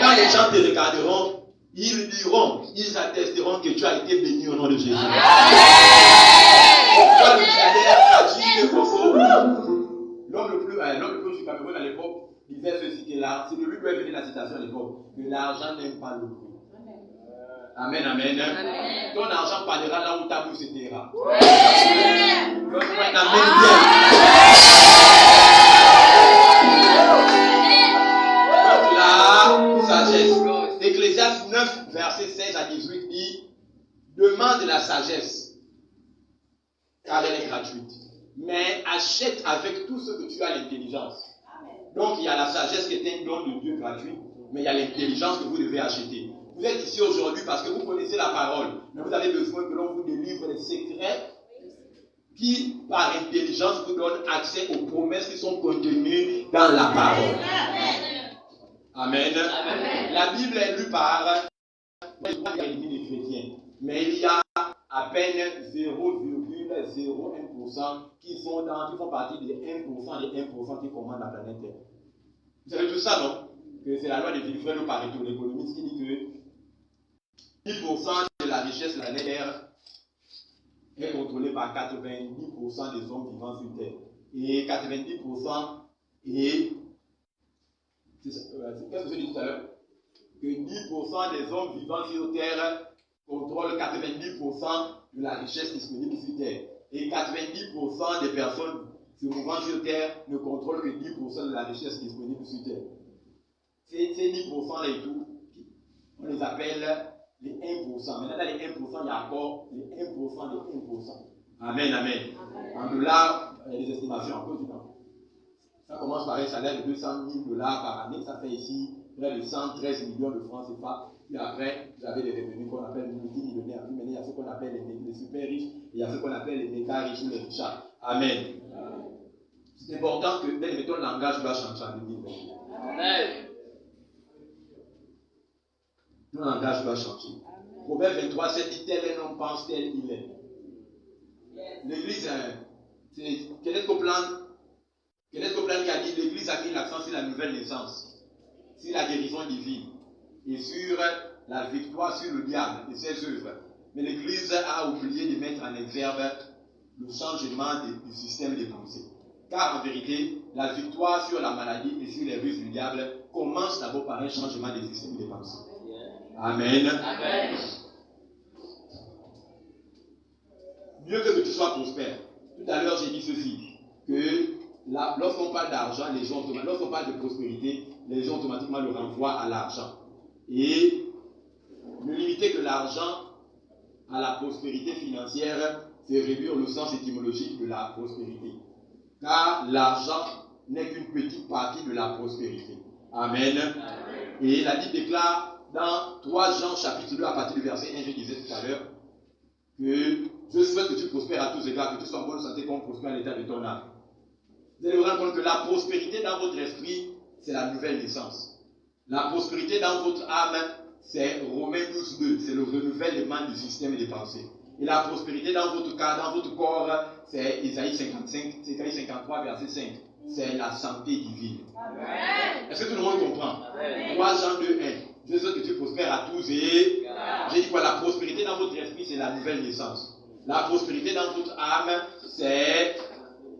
Quand les gens te regarderont, ils attesteront que tu as été béni au nom de Jésus. Pourquoi le milliardaire a dit que l'homme le plus du Cameroun à l'époque disait ceci que c'est de lui où est venue la citation à l'époque, que l'argent n'aime pas le bruit. Amen, amen. Ton argent parlera là où ta bouche se taira. Amen bien. Donc la sagesse. Ecclésiaste 9, verset 16 à 18 dit, demande la sagesse, car elle est gratuite. Mais achète avec tout ce que tu as l'intelligence. Donc il y a la sagesse qui est un don de Dieu gratuit, mais il y a l'intelligence que vous devez acheter. Vous êtes ici aujourd'hui parce que vous connaissez la parole, mais vous avez besoin que l'on vous délivre les secrets qui, par intelligence, vous donnent accès aux promesses qui sont contenues dans la parole. Amen. Amen. La Bible est lue par les chrétiens, mais il y a à peine 0,01% qui font partie des 1% qui commandent la planète Terre. Vous savez tout ça, non? Que c'est la loi de Wilfredo Pareto, l'économiste, qui dit que 10% de la richesse de la planète Terre est contrôlée par 90% des hommes vivant sur Terre. Et 90% est... Qu'est-ce que je dis tout à l'heure? Que 10% des hommes vivant sur Terre contrôlent 90% de la richesse disponible sur Terre. Et 90% des personnes se mouvant sur Terre ne contrôlent que 10% de la richesse disponible sur Terre. Ces 10% là et tout, on les appelle les 1%. Maintenant, dans les 1%, il y a encore les 1% des 1%. Amen, amen. En dollars, il y a des estimations en cause du temps. Ça commence par un salaire de 200 000 $ par année. Ça fait ici près de 113 millions de francs CFA. Et après, vous avez des revenus qu'on appelle multimillionnaires. Puis maintenant, il y a ce qu'on appelle les super riches. Et il y a ce qu'on appelle les méga riches ou les richards. Amen. C'est important que dès que ton langage doit changer en 2020. Amen. Ton langage doit changer. Proverbe 23, c'est dit tel un homme pense, tel il est. L'église, c'est Kenneth Copeland qui a dit l'église a mis l'accent sur la nouvelle naissance, sur la guérison divine et sur la victoire sur le diable et ses œuvres. Mais l'église a oublié de mettre en exergue le changement du système des pensées. Car en vérité, la victoire sur la maladie et sur les ruses du diable commence d'abord par un changement des systèmes des pensées. Amen. Amen. Mieux que tu sois prospère. Tout à l'heure, j'ai dit ceci, que lorsqu'on parle d'argent, lorsqu'on parle de prospérité, les gens automatiquement le renvoient à l'argent. Et ne limiter que l'argent à la prospérité financière, c'est réduire le sens étymologique de la prospérité. Car l'argent n'est qu'une petite partie de la prospérité. Amen. Et la Bible déclare dans 3 Jean chapitre 2 à partir du verset 1, je disais tout à l'heure, que je souhaite que tu prospères à tous égards, que tu sois en bonne santé comme prospère à l'état de ton âme. Vous allez vous rendre compte que la prospérité dans votre esprit, c'est la nouvelle naissance. La prospérité dans votre âme, c'est Romains 12:2, c'est le renouvellement du système des pensées. Et la prospérité dans votre corps, c'est Isaïe 53, verset 5. C'est la santé divine. Amen. Est-ce que tout le monde comprend? 3 Jean 2:1. Je souhaite que tu prospères à tous et... J'ai dit quoi? La prospérité dans votre esprit, c'est la nouvelle naissance. La prospérité dans votre âme, c'est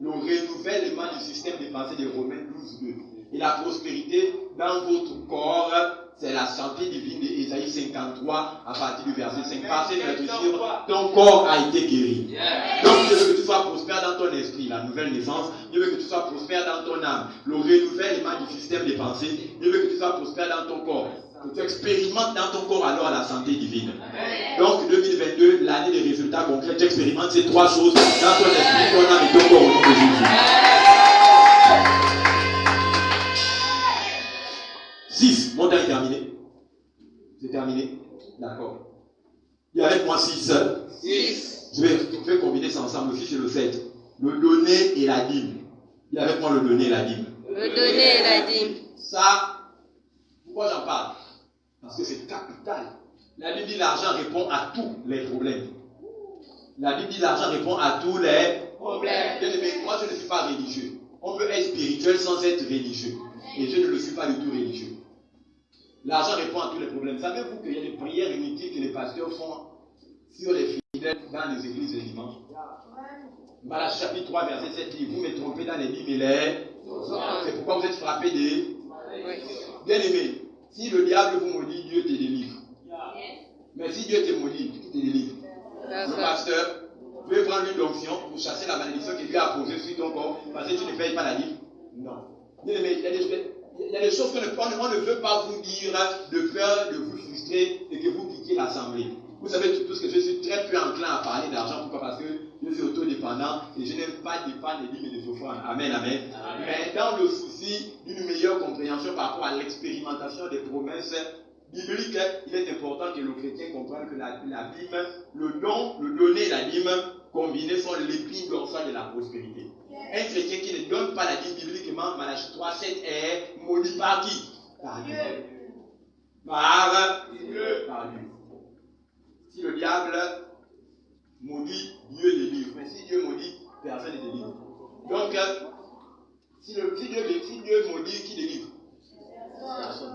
le renouvellement du système des pensées de Romains 12:2. Et la prospérité dans votre corps, c'est la santé divine de Isaïe 53 à partir du verset 5. Parce que ton corps a été guéri. Donc Dieu veut que tu sois prospère dans ton esprit, la nouvelle naissance. Dieu veut que tu sois prospère dans ton âme, le renouvellement du système des pensées. Dieu veut que tu sois prospère dans ton corps. Que tu expérimentes dans ton corps alors la santé divine. Donc 2022, l'année des résultats concrets, tu expérimentes ces 3 choses dans ton esprit, ton âme et ton corps au nom de Jésus. 6, mon temps est terminé. C'est terminé? D'accord. Dis avec moi 6. 6. Je vais combiner ça ensemble, le 6 et le 7. Le donner et la dîme. Dis avec moi le donner et la dîme. Le donner et la dîme. Ça, pourquoi j'en parle? Parce que c'est capital. La Bible dit l'argent répond à tous les problèmes. La Bible dit l'argent répond à tous les problèmes. Mais moi, je ne suis pas religieux. On peut être spirituel sans être religieux. Et je ne le suis pas du tout religieux. L'argent répond à tous les problèmes. Savez-vous qu'il y a des prières inutiles que les pasteurs font sur les fidèles dans les églises le dimanche? Malachie chapitre 3, verset 7 dit, vous me trompez dans les dîmes et les... C'est pourquoi vous êtes frappés des... Bien-aimés, si le diable vous maudit, Dieu te délivre. Mais si Dieu te maudit, qui te délivre? Le pasteur veut prendre une onction pour chasser la malédiction qu'il lui a posée sur ton corps parce que tu ne payes pas la dîme. Non. Bien-aimés, il y a des choses qu'on ne veut pas vous dire de peur de vous frustrer et que vous quittiez l'assemblée. Vous savez tout ce que je suis très peu enclin à parler d'argent. Pourquoi? Parce que je suis autodépendant. indépendant et je n'aime pas dépendre des dîmes et des offrandes. Amen, amen. Mais dans le souci d'une meilleure compréhension par rapport à l'expérimentation des promesses bibliques, il est important que le chrétien comprenne que la dîme, le don, le donner et la dîme combinés sont l'épine dorsale de la prospérité. Un chrétien qui ne donne pas la dîme bibliquement, Malachie 3,7 est maudit par qui? Par Dieu. Par Dieu. Si le diable maudit, Dieu délivre. Mais si Dieu maudit, personne ne délivre. Donc, si Dieu maudit, qui délivre?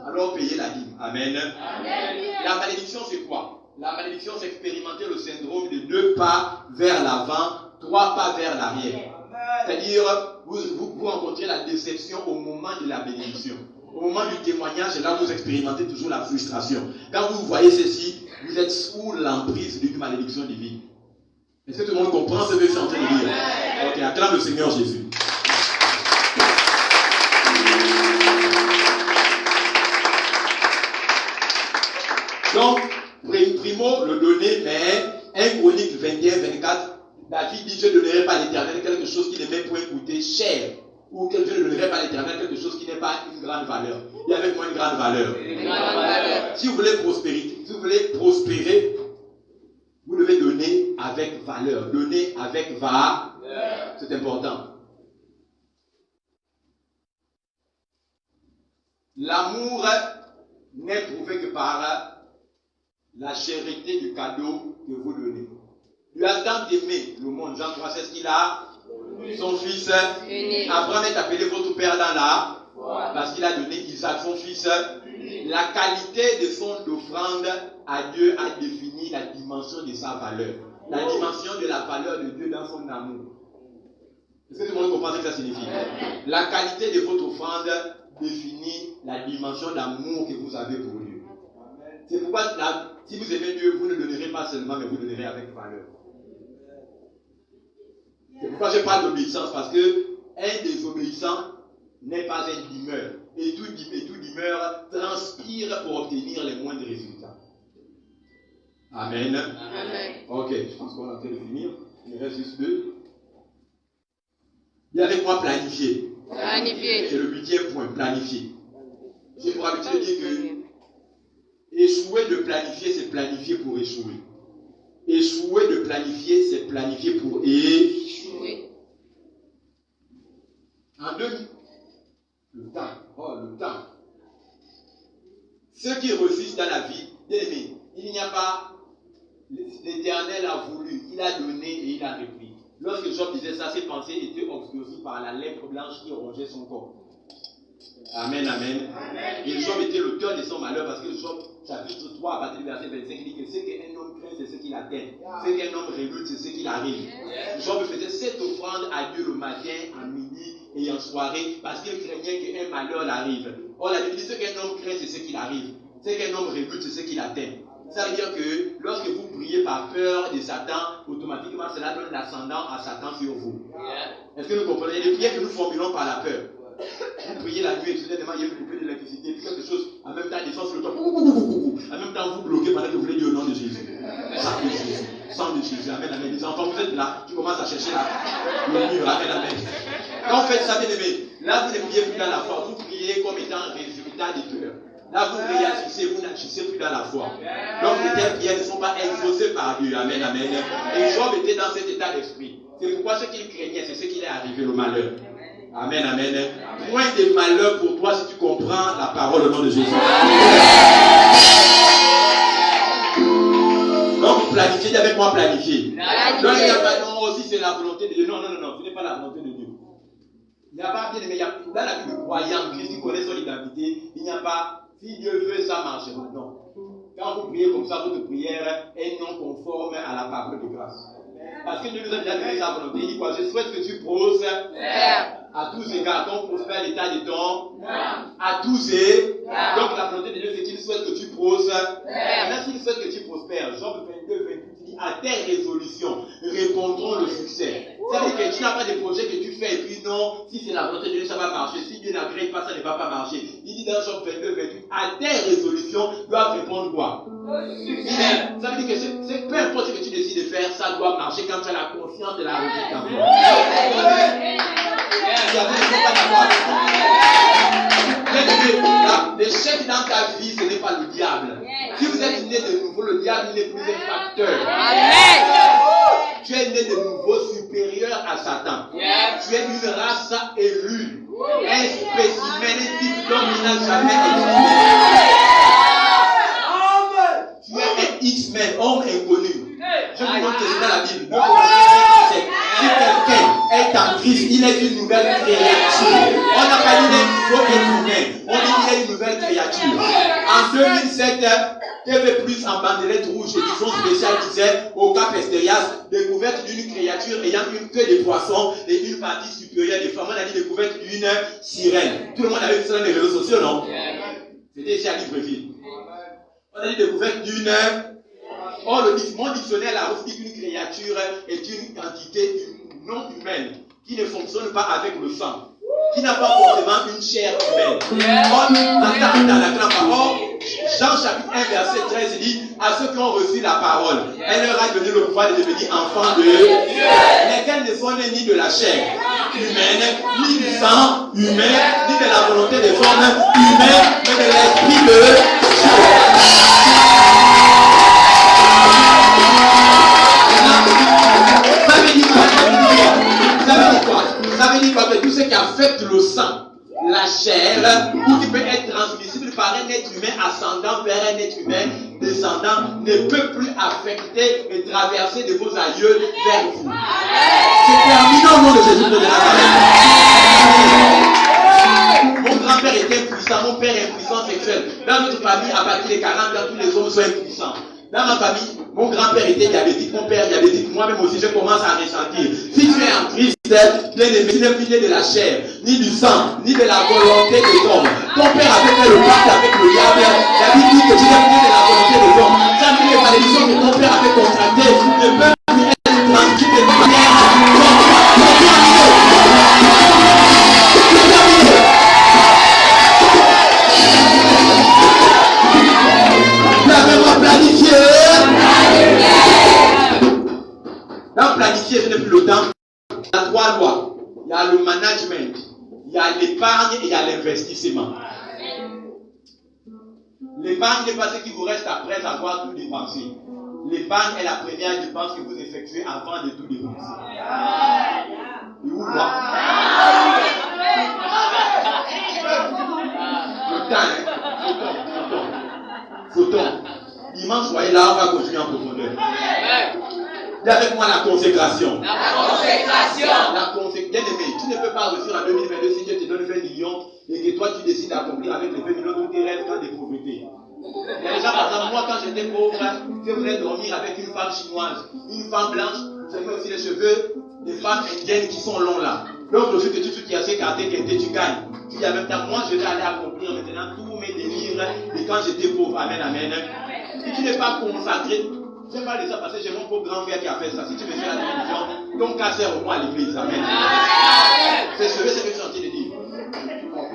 Alors payez la dîme. Amen. Amen. La malédiction, c'est quoi? La malédiction, c'est expérimenter le syndrome de 2 pas vers l'avant, 3 pas vers l'arrière. C'est-à-dire, vous rencontrez la déception au moment de la bénédiction. Au moment du témoignage, là, vous expérimentez toujours la frustration. Quand vous voyez ceci, vous êtes sous l'emprise d'une malédiction divine. Est-ce que tout le monde comprend ce que je suis en train de dire? Ok, acclame le Seigneur Jésus. Donc, primo, le donner, mais 1 Chronique 21-24, David dit, je ne donnerai pas à l'Éternel quelque chose qui ne m'est point coûté cher. Ou que je ne donnerai pas à l'Éternel quelque chose qui n'est pas une grande valeur. Il y a avec moi une grande valeur. Si vous voulez prospérer, vous devez donner avec valeur. Donner avec valeur. C'est important. L'amour n'est prouvé que par la charité du cadeau que vous donnez. Dieu a tant aimé le monde. Jean 3, c'est ce qu'il a. Son fils. Abraham est appelé votre père dans la. Parce qu'il a donné Isaac, son fils. La qualité de son offrande à Dieu a défini la dimension de sa valeur. La dimension de la valeur de Dieu dans son amour. Est-ce que tout le monde comprend ce que ça signifie? La qualité de votre offrande définit la dimension d'amour que vous avez pour Dieu. C'est pourquoi si vous aimez Dieu, vous ne donnerez pas seulement, mais vous donnerez avec valeur. C'est pourquoi je parle d'obéissance, parce que un désobéissant n'est pas un dimeur. Et tout dimeur transpire pour obtenir les moindres résultats. Amen. Amen. Ok, je pense qu'on est en train de finir. Il reste juste 2. Viens avec moi planifier. Planifier. C'est le 8e point, planifier. J'ai pour habitude de dire que échouer de planifier, c'est planifier pour échouer. Échouer de planifier, c'est planifier pour échouer. En 2, le temps. Ceux qui réussissent dans la vie, bien aimé, il n'y a pas, l'Éternel a voulu, il a donné et il a repris. Lorsque Job disait ça, ses pensées étaient obscurcies par la lèpre blanche qui rongeait son corps. Amen, amen. Et Job était l'auteur de son malheur parce que Job, chapitre 3, à partir du verset 25, il dit que ce qu'un homme craint, c'est ce qu'il atteint. Ce qu'un homme redoute, c'est ce qu'il arrive. Job faisait cette offrande à Dieu le matin, à midi et en soirée parce qu'il craignait qu'un malheur l'arrive. Or, la Bible dit ce qu'un homme craint, c'est ce qu'il arrive. Ce qu'un homme redoute, c'est ce qu'il atteint. Ça veut dire que lorsque vous priez par peur de Satan, automatiquement cela donne l'ascendant à Satan sur vous. Est-ce que vous comprenez? Les prières que nous formulons par la peur. Vous priez la nuit et soudainement il y a une coupée d'électricité, puis quelque chose, en même temps descend sur le toit. En même temps vous bloquez pendant que vous voulez dire au nom de Jésus. Sang de Jésus. Sang de Jésus. Amen, amen. Les enfants, vous êtes là, tu commences à chercher le livre. Amen, amen. Quand vous faites ça, bien aimé, là vous ne priez plus dans la foi, vous priez comme étant un résultat des peurs. Là, vous réagissez, vous n'agissez plus dans la foi. Donc, les telles prières ne sont pas exaucées par Dieu. Amen, amen. Et Job était dans cet état d'esprit. C'est pourquoi ce qu'il craignait, c'est ce qui est arrivé, le malheur. Amen, amen. Point de malheur pour toi si tu comprends la parole au nom de Jésus. Donc, planifier, dis avec moi planifier. Donc, il n'y a pas, non, aussi c'est la volonté de Dieu. Non, ce n'est pas la volonté de Dieu. Il n'y a pas, bien aimé, dans la vie de croyant, Christ qui connaît son identité, il n'y a pas. Si Dieu veut, ça marche. Non. Quand vous priez comme ça, votre prière est non conforme à la parole de grâce. Parce que Dieu nous a déjà donné sa volonté. Il dit quoi? Je souhaite que tu prospères à tous égards. Donc, prospère l'état de ton. À tous égards. Donc, la volonté de Dieu, c'est qu'il qu'il souhaite que tu prospères. Maintenant, s'il souhaite que tu prospères, Job 22, 28 dit, à tes résolutions répondront le succès. Ça veut dire que tu n'as pas des projets que tu fais et puis non, si c'est la volonté de Dieu, ça va marcher. Si Dieu n'agrée pas, ça ne va pas marcher. Il dit dans Job 22, 28, à tes résolutions doivent répondre quoi? Ça veut dire que peu importe ce que tu décides de faire, ça doit marcher quand tu as la conscience de la réussite en toi. L'échec dans ta vie, ce n'est pas le diable. Si vous êtes né de nouveau, le diable n'est plus un facteur. Tu es né de nouveau supérieur à Satan. Tu es une race élue, un spécimen, un type d'homme qui n'a jamais existé. Tu es un X-Men, homme inconnu. Je vous montre que c'est dans la Bible. Si quelqu'un est en Christ, il est une nouvelle créature. On n'a pas dit d'un nouveau être humain. On dit qu'il est une nouvelle créature. En 2007, TV+, en bandelette rouge, édition spéciale, disait au Cap Esterias, découverte d'une créature ayant une queue de poisson et une partie supérieure des femmes. On a dit découverte d'une sirène. Tout le monde avait vu ça dans les réseaux sociaux, non? C'était ici à Libreville. On a dit découverte d'une... Or, mon dictionnaire Larousse dit qu'une créature est une entité non humaine qui ne fonctionne pas avec le sang, qui n'a pas forcément une chair humaine. Or, dans la grande parole, Jean chapitre 1 verset 13 dit, à ceux qui ont reçu la parole, elle leur a donné le pouvoir de devenir enfants de Dieu, lesquels ne sont nés ni de la chair humaine, ni du sang humain, ni de la volonté des hommes humains, mais de l'esprit de Dieu. Ça veut dire quoi? Que tout ce qui affecte le sang, la chair, ou qui peut être transmissible par un être humain ascendant vers un être humain descendant, ne peut plus affecter et traverser de vos aïeux vers vous. C'est terminé au nom de Jésus de Nazareth. Mon grand-père était puissant, mon père est puissant sexuel. Dans notre famille, à partir de 40 ans, tous les hommes sont impuissants. Dans ma famille, mon grand-père était diabétique, mon père diabétique, moi-même aussi, je commence à ressentir. Si tu es en Christ, bien-aimé, tu n'es plus né de la chair, ni du sang, ni de la volonté des hommes. Ton père avait fait le pacte avec le diable. La Bible dit que tu n'es plus né de la volonté des hommes. Ça veut dire que les malédictions que ton père avait contractées ne peuvent plus être tranquilles de manière. Dans planifier, je n'ai plus le temps. Il y a 3 lois. Il y a le management, il y a l'épargne et il y a l'investissement. L'épargne n'est pas ce qui vous reste après avoir tout dépensé. L'épargne est la première dépense que vous effectuez avant de tout dépenser. Et où quoi? Le temps, photon. Immense, voyez là, on va continuer en profondeur. Dis avec moi la consécration. Bien-aimé, tu ne peux pas réussir en 2022 si Dieu te donne 20 millions et que toi tu décides d'accomplir avec les 20 millions tous tes rêves dans des pauvretés. Il y a des gens, par exemple, moi quand j'étais pauvre, je voulais dormir avec une femme chinoise, une femme blanche, j'aimais aussi les cheveux des femmes indiennes qui sont longs là. Donc le fait que tu as ces cartes tu gagnes. Tu dis en même temps, moi je vais aller accomplir maintenant tous mes délires et quand j'étais pauvre, amen, amen. Si tu n'es pas consacré, je parle de ça parce que j'ai mon pauvre grand-père qui a fait ça. Si tu me fais la télévision, ton cas sert au moins à l'église. Amen. C'est ce que je suis en train de dire.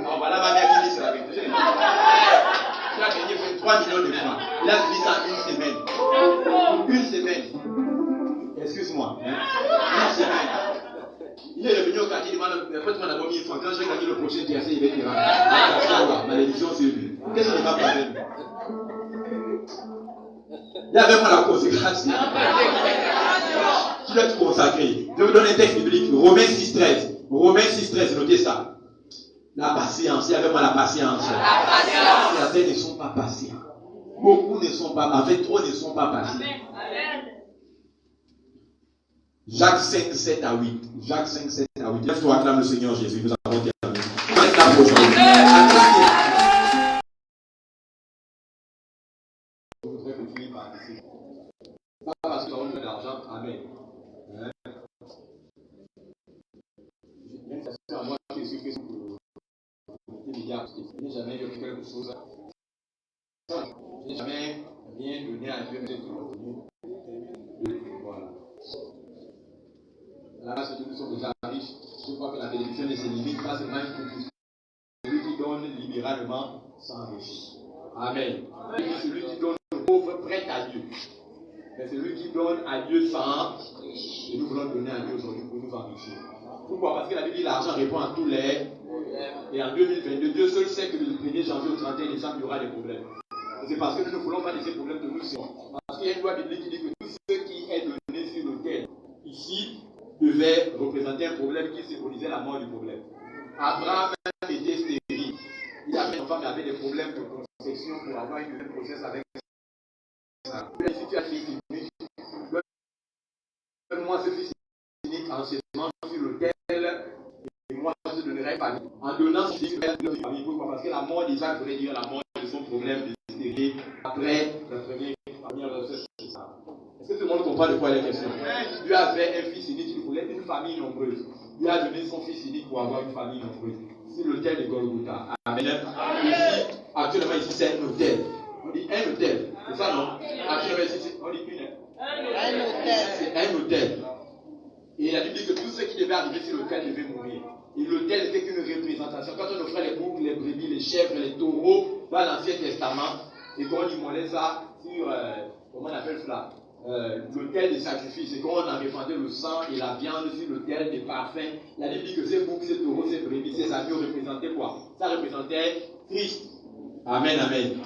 Alors voilà ma mère qui dit c'est la vérité. Tu as gagné 23 millions de francs. Il a fini ça en une semaine. Excuse-moi. Une semaine. Il est revenu au quartier, il m'a dit, tu m'as d'abord 1000 francs. Quand je vais gagner le prochain TAC, il va te rendre. Malédiction sur lui. Qu'est-ce qu'il va faire? Il y avait moi la consécration. Tu dois être consacré. Je vous donne un texte biblique. Romains 6,13. Romains 6,13, notez ça. La patience. Il y avait moi la patience. Certains ne sont pas patients. Beaucoup ne sont pas, en fait, trop ne sont pas patients. Jacques 5, 7 à 8. Jacques 5, 7 à 8. Lève-toi, acclame le Seigneur Jésus. Nous avons terminé. Je voudrais que tu y participes. Pas parce que tu as besoin d'argent. Amen. Même si c'est à moi qui suis fait pour les milliards, je n'ai jamais eu quelque chose. n'ai jamais rien donné à Dieu, mais c'est toujours venu. Voilà. Là, c'est que nous sommes déjà riches. Je crois que la bénédiction ne se limite pas seulement pour celui qui donne libéralement s'enrichit. Amen. Celui qui donne aux pauvres prête à Dieu. Mais celui qui donne à Dieu sans, et nous voulons donner à Dieu aujourd'hui pour nous enrichir. Pourquoi? Parce que la Bible dit l'argent répond à tous les. Et en 2022, Dieu seul sait que le 1er janvier au 31 décembre, il y aura des problèmes. C'est parce que nous ne voulons pas laisser problème de nous. Parce qu'il y a une loi biblique qui dit que tout ce qui est donné sur l'autel, ici, devait représenter un problème qui symbolisait la mort du problème. Abraham était stérile. Il avait une femme qui avait des problèmes de conception pour avoir une nouvelle grossesse avec ça. Si tu as fils unique, donne-moi ce fils unique en sémant sur l'autel et moi je te donnerai famille. En donnant ce fils unique famille, pourquoi? Parce que la mort d'Isaac voulait dire la mort de son problème de stérilité après la première grossesse. Est-ce que tout le monde comprend de quoi il est question? Dieu avait un fils unique, il voulait une famille nombreuse. Dieu a donné son fils unique pour avoir une famille nombreuse. C'est l'autel de Golgotha. Amen. Ici, actuellement, ici, c'est un hôtel. On dit un hôtel. C'est ça, non? Actuellement, ici, on dit une. Un hôtel. C'est un hôtel. Et la Bible dit que tout ce qui devait arriver sur l'hôtel devait mourir. Et l'hôtel n'était qu'une représentation. Quand on offrait les boucs, les brebis, les chèvres, les taureaux dans l'Ancien Testament, et qu'on immolait ça sur, comment on appelle cela? L'autel des sacrifices, et qu'on en répandait le sang et la viande sur l'autel des parfums. La Bible dit que ces boucs, ces taureaux, ces brebis, ces agneaux représentaient quoi? Ça représentait Christ. Amen, amen.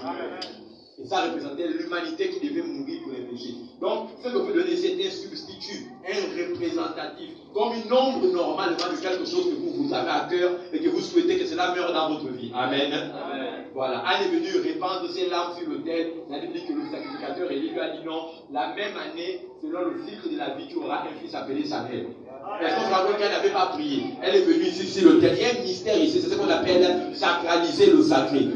Et ça représentait l'humanité qui devait mourir pour les péchés. Donc, ce que vous donnez, c'est un substitut, un représentatif, comme une ombre normalement de quelque chose que vous avez à cœur et que vous souhaitez que cela meure dans votre vie. Amen. Amen. Voilà. Anne est venu répandre ses larmes sur l'autel. La Bible dit que le sacrificateur Élie lui a dit non, la même année, selon le cycle de la vie, tu auras un fils appelé Samuel. Est-ce qu'on se rappelle qu'elle n'avait pas prié? Elle est venue ici sur l'autel. Il y a un mystère ici, c'est ce qu'on appelle sacraliser le sacré.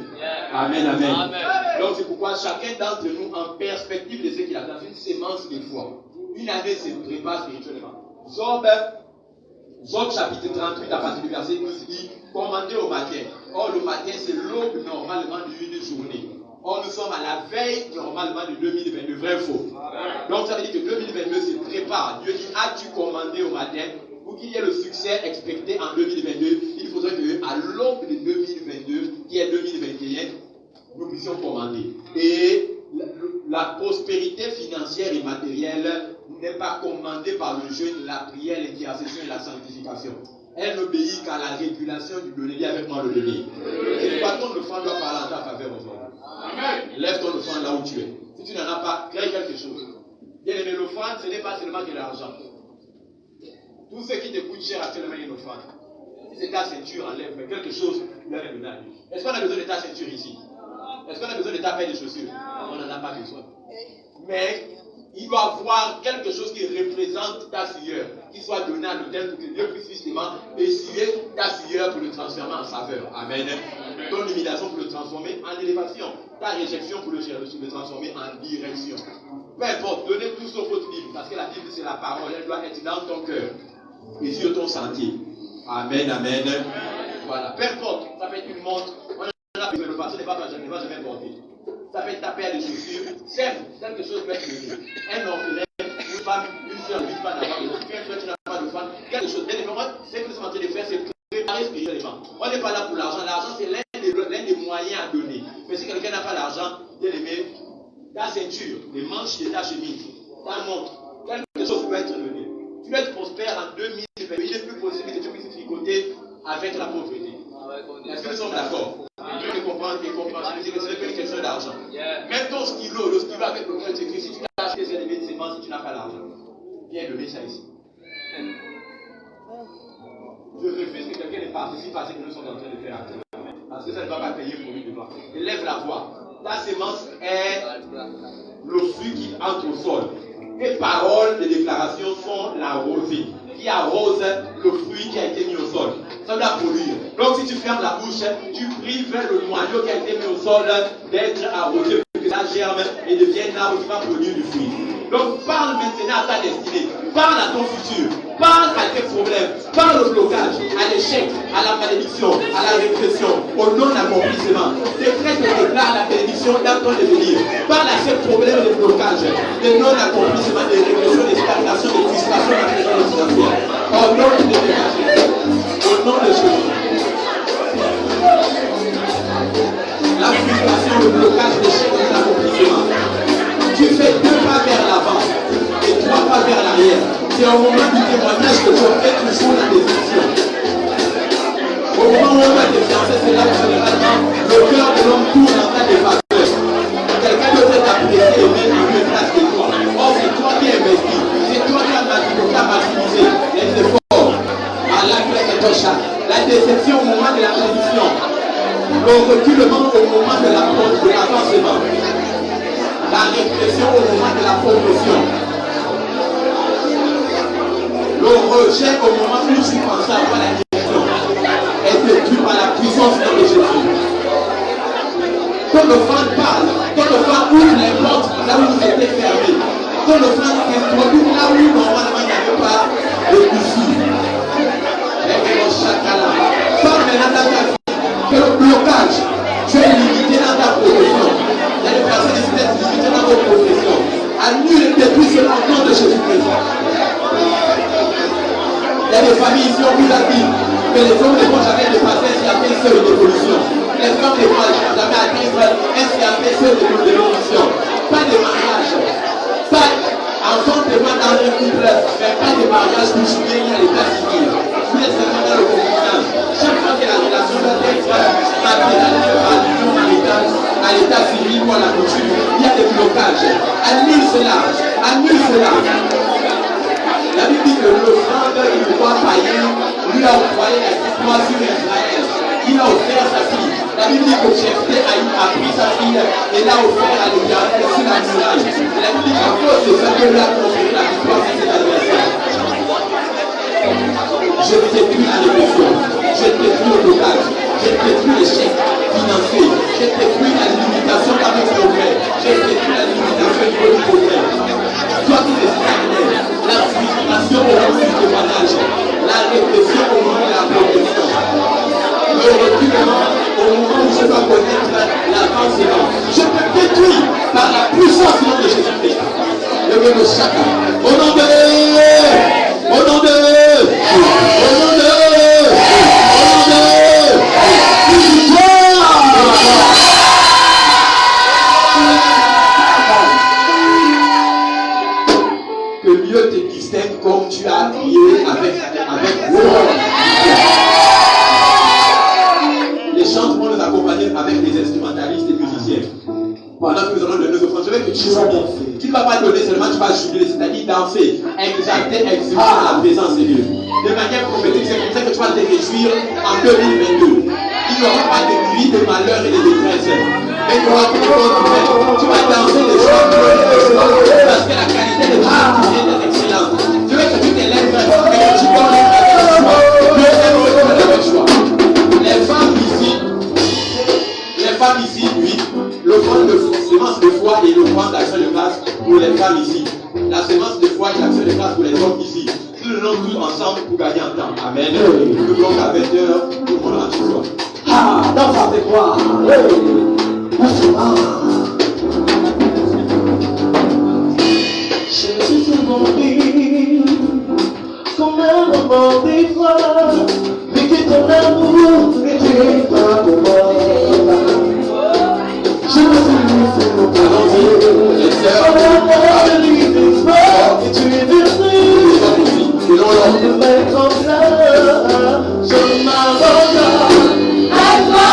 Amen, amen. Amen. Donc c'est pourquoi chacun d'entre nous, en perspective de ce qu'il a dans une sémence de foi, une année se prépare spirituellement. Job chapitre 38 à partir du verset 12 dit, commandez au matin. Or le matin c'est l'aube normalement d'une journée. Or nous sommes à la veille normalement de 2022, vrai ou faux? Donc ça veut dire que 2022 se prépare. Dieu dit, as-tu commandé au matin? Pour qu'il y ait le succès expecté en 2022, il faudrait qu'à l'aube de 2022, qui est 2021, nous puissions commander. Et la prospérité financière et matérielle n'est pas commandée par le jeûne, la prière, l'intercession et la sanctification. Elle n'obéit qu'à la régulation du donné. Dis avec moi le donné. C'est pourquoi ton offrande doit parler en ta faveur aujourd'hui. Lève ton offrande là où tu es. Si tu n'en as pas, crée quelque chose. Bien aimé, l'offrande, ce n'est pas seulement de l'argent. Tout ce qui te coûte cher actuellement est une offrande. Si c'est ta ceinture, enlève, mais quelque chose, tu dois donner à Dieu. Est-ce qu'on a besoin de ta ceinture ici? Est-ce qu'on a besoin de ta paire de chaussures? On n'en a pas besoin. Mais il doit avoir quelque chose qui représente ta sueur, qui soit donné à l'autel pour que Dieu puisse justement essuyer ta sueur pour le transformer en saveur. Amen. Ton humiliation pour le transformer en élévation. Ta réjection pour le transformer en direction. Peu importe, donnez tout sauf votre Bible, parce que la Bible c'est la parole, elle doit être dans ton cœur et sur ton sentier. Amen, amen. Voilà, peu importe, ça peut être une montre, on en a besoin, le passé n'est pas jamais porté. Ça peut être ta paire de chaussures, sème, quelque chose peut être donné. Un orphelin, une femme, une soeur, une femme d'avoir besoin, tu n'as pas de femme, quelque chose. Bien évidemment, ce que nous sommes en train de faire, c'est préparer spirituellement. On n'est pas là pour l'argent, l'argent c'est l'un des moyens à donner. Mais si quelqu'un n'a pas l'argent, bien aimé, ta ceinture, les manches de ta chemise, ta montre, quelque chose peut être donné. Tu vas être prospère en 2020, il n'est plus possible que tu puisses tricoter avec la pauvreté. Est-ce que nous sommes d'accord? Dieu ne comprend pas, c'est que ce n'est pas une question d'argent. Même ton stylo, le stylo avec lequel tu écris, si tu l'as acheté, c'est des sémences, si tu n'as pas l'argent. Viens donner ça ici. Je refuse que quelqu'un ne participe à ce que nous sommes en train de faire actuellement. Parce que ça ne va pas payer pour lui de toi. Élève la voix. Ta sémence est le fruit qui entre au sol. Tes paroles de déclaration sont la rosée qui arrose le fruit qui a été mis au sol. Ça doit produire. Donc si tu fermes la bouche, tu prives le noyau qui a été mis au sol d'être arrosé pour que ça germe et devienne un arbre qui va produire du fruit. Donc parle maintenant à ta destinée, parle à ton futur, parle à tes problèmes, parle au blocage, à l'échec, à la malédiction, à la répression, au non-accomplissement. Décrète et déclare la bénédiction dans ton devenir. Parle à ces problèmes de blocage, de non-accomplissement, de répression, de stagnation, de frustration matérielle et financière. Au nom de Jésus. Au nom de Jésus. La frustration, le blocage, l'échec, de l'accomplissement. Tu fais 2 pas vers l'avant et 3 pas vers l'arrière. C'est au moment du témoignage que tu fais toujours la décision. Au moment où on va te fiancer, c'est là que généralement le cœur de l'homme tourne en tas de facteurs. Quelqu'un d'autre t'apprécie et même mieux place que toi. Or, c'est toi qui investis. C'est toi qui as maximisé les efforts. La déception au moment de la prédiction. Le reculement au moment de l'avancement. La répression au moment de la progression. Le rejet au moment où tu pensais avoir la direction est détruit par la puissance de Jésus. Quand le frère parle, quand le frère ouvre les portes là où vous étiez fermés, quand le frère introduit là où normalement il n'y avait pas d'issue. Parle maintenant dans ta vie que le blocage, tu es limité dans ta profession. Il y a des personnes qui sont limitées dans votre profession. Annule et détruis ce nom de Jésus-Christ. Il y a des familles ici, on vous a dit que les hommes ne vont jamais dépasser un certain seuil d'évolution. Les femmes ne vont jamais atteindre un certain seuil d'évolution. Pas de mariage, pas enfantement dans un couple, mais pas de mariage pour jouer à l'état civil. Vous êtes seulement dans le concubinage. Chaque fois que la relation doit être à l'état civil ou à la coutume, il y a des blocages. Annule cela. Annule cela. La Bible dit que l'offrande du roi païen lui a envoyé la victoire sur Israël. Il a offert sa fille. La Bible dit que Jephthé a pris sa fille et l'a offert à l'Éternel sur la muraille. La Bible dit qu'à cause de ça, Dieu lui a conféré la victoire sur ses adversaires. Je détruis la répression. Je détruis le blocage. Je détruis l'échec financier. Je détruis la limitation dans mes progrès. Je détruis la limitation du progrès. Toi qui es stagné, la frustration au moment du témoignage, la répression au moment de la progression, le reculement au moment où je dois connaître l'avancement. Je te détruis par la puissance du nom de Jésus-Christ. Le nom de chacun. Au nom de... Au nom de... Au nom de... Que Dieu te distingue comme tu as crié avec les chants vont nous accompagner avec des instrumentalistes et musiciens. Pendant que nous allons donner nos offrandes, je vais que tu jubiles. Tu ne vas pas donner seulement, tu vas jubiler, c'est-à-dire danser, exalter, exulter dans la présence de Dieu. De manière prophétique, c'est comme ça que tu vas te réjouir en 2022. Il n'y aura pas de nuit, de malheur et de détresse. Mais il y aura que des bonnes nouvelles. Tu vas danser des chants parce que la qualité de Dieu qui vient est excellente. Je veux que tu te lèves et que tu donnes avec joie. Les femmes ici, oui, l'offrande de semence de foi et l'offrande d'action de grâce pour les femmes ici. La semence de foi et l'action de grâce pour les hommes ici. Nous le tous ensemble pour gagner en temps. Amen. Nous donc à 20h, tout le monde a toujours. Ah, danse avec moi. Je suis souvent pris comme un moment des fois, mais que ton amour n'était pas pour moi. Je me suis laissé mon et tu es venu pour me mettre en place. Je m'abandonne à toi.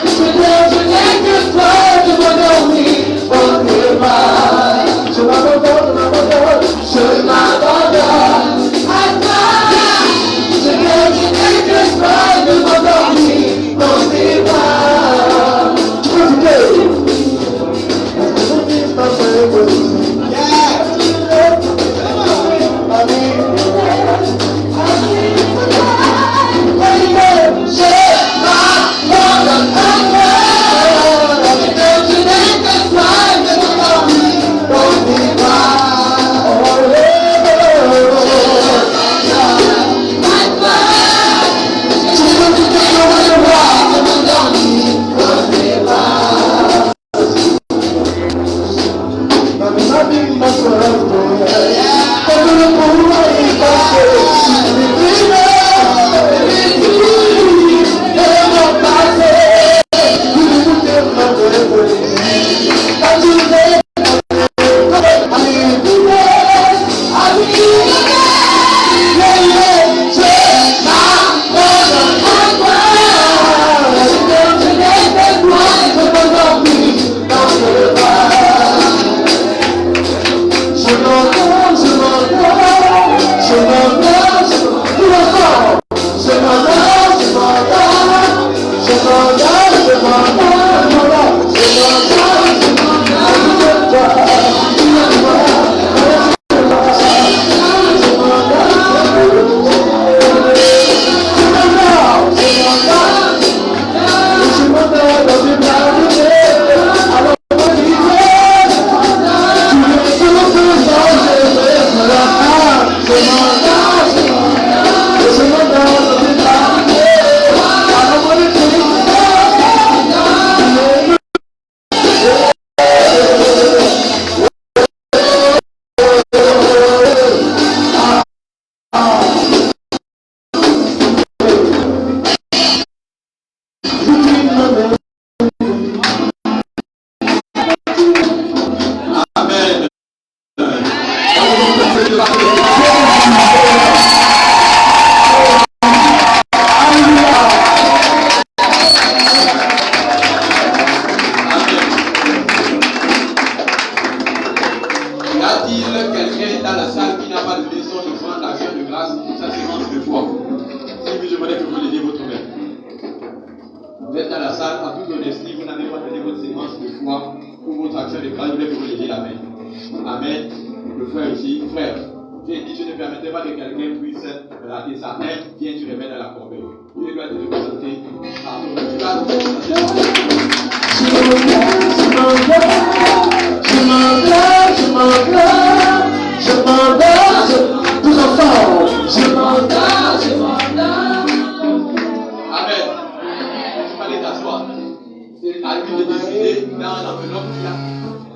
Je n'ai que toi, je m'endormis au débat. Je m'abandonne à toi. Je n'ai que toi, je m'endormis dans tes bras. Tu peux écouter. son offrande, l'action de grâce, sa sémence de foi. Si je voulais que vous lisiez votre main. Vous êtes dans la salle, en toute honnêteté, vous n'avez pas donné votre sémence de foi pour votre action de grâce, je voulais que vous lisiez la main. Amen. Le frère ici, frère, j'ai dit, je ne permettrai pas que quelqu'un puisse rater sa main, viens, tu remets dans la corbeille. Dieu doit te représenter. Tu vas te Amen. Tu vas aller t'asseoir. C'est à lui de décider dans l'enveloppe qu'il a.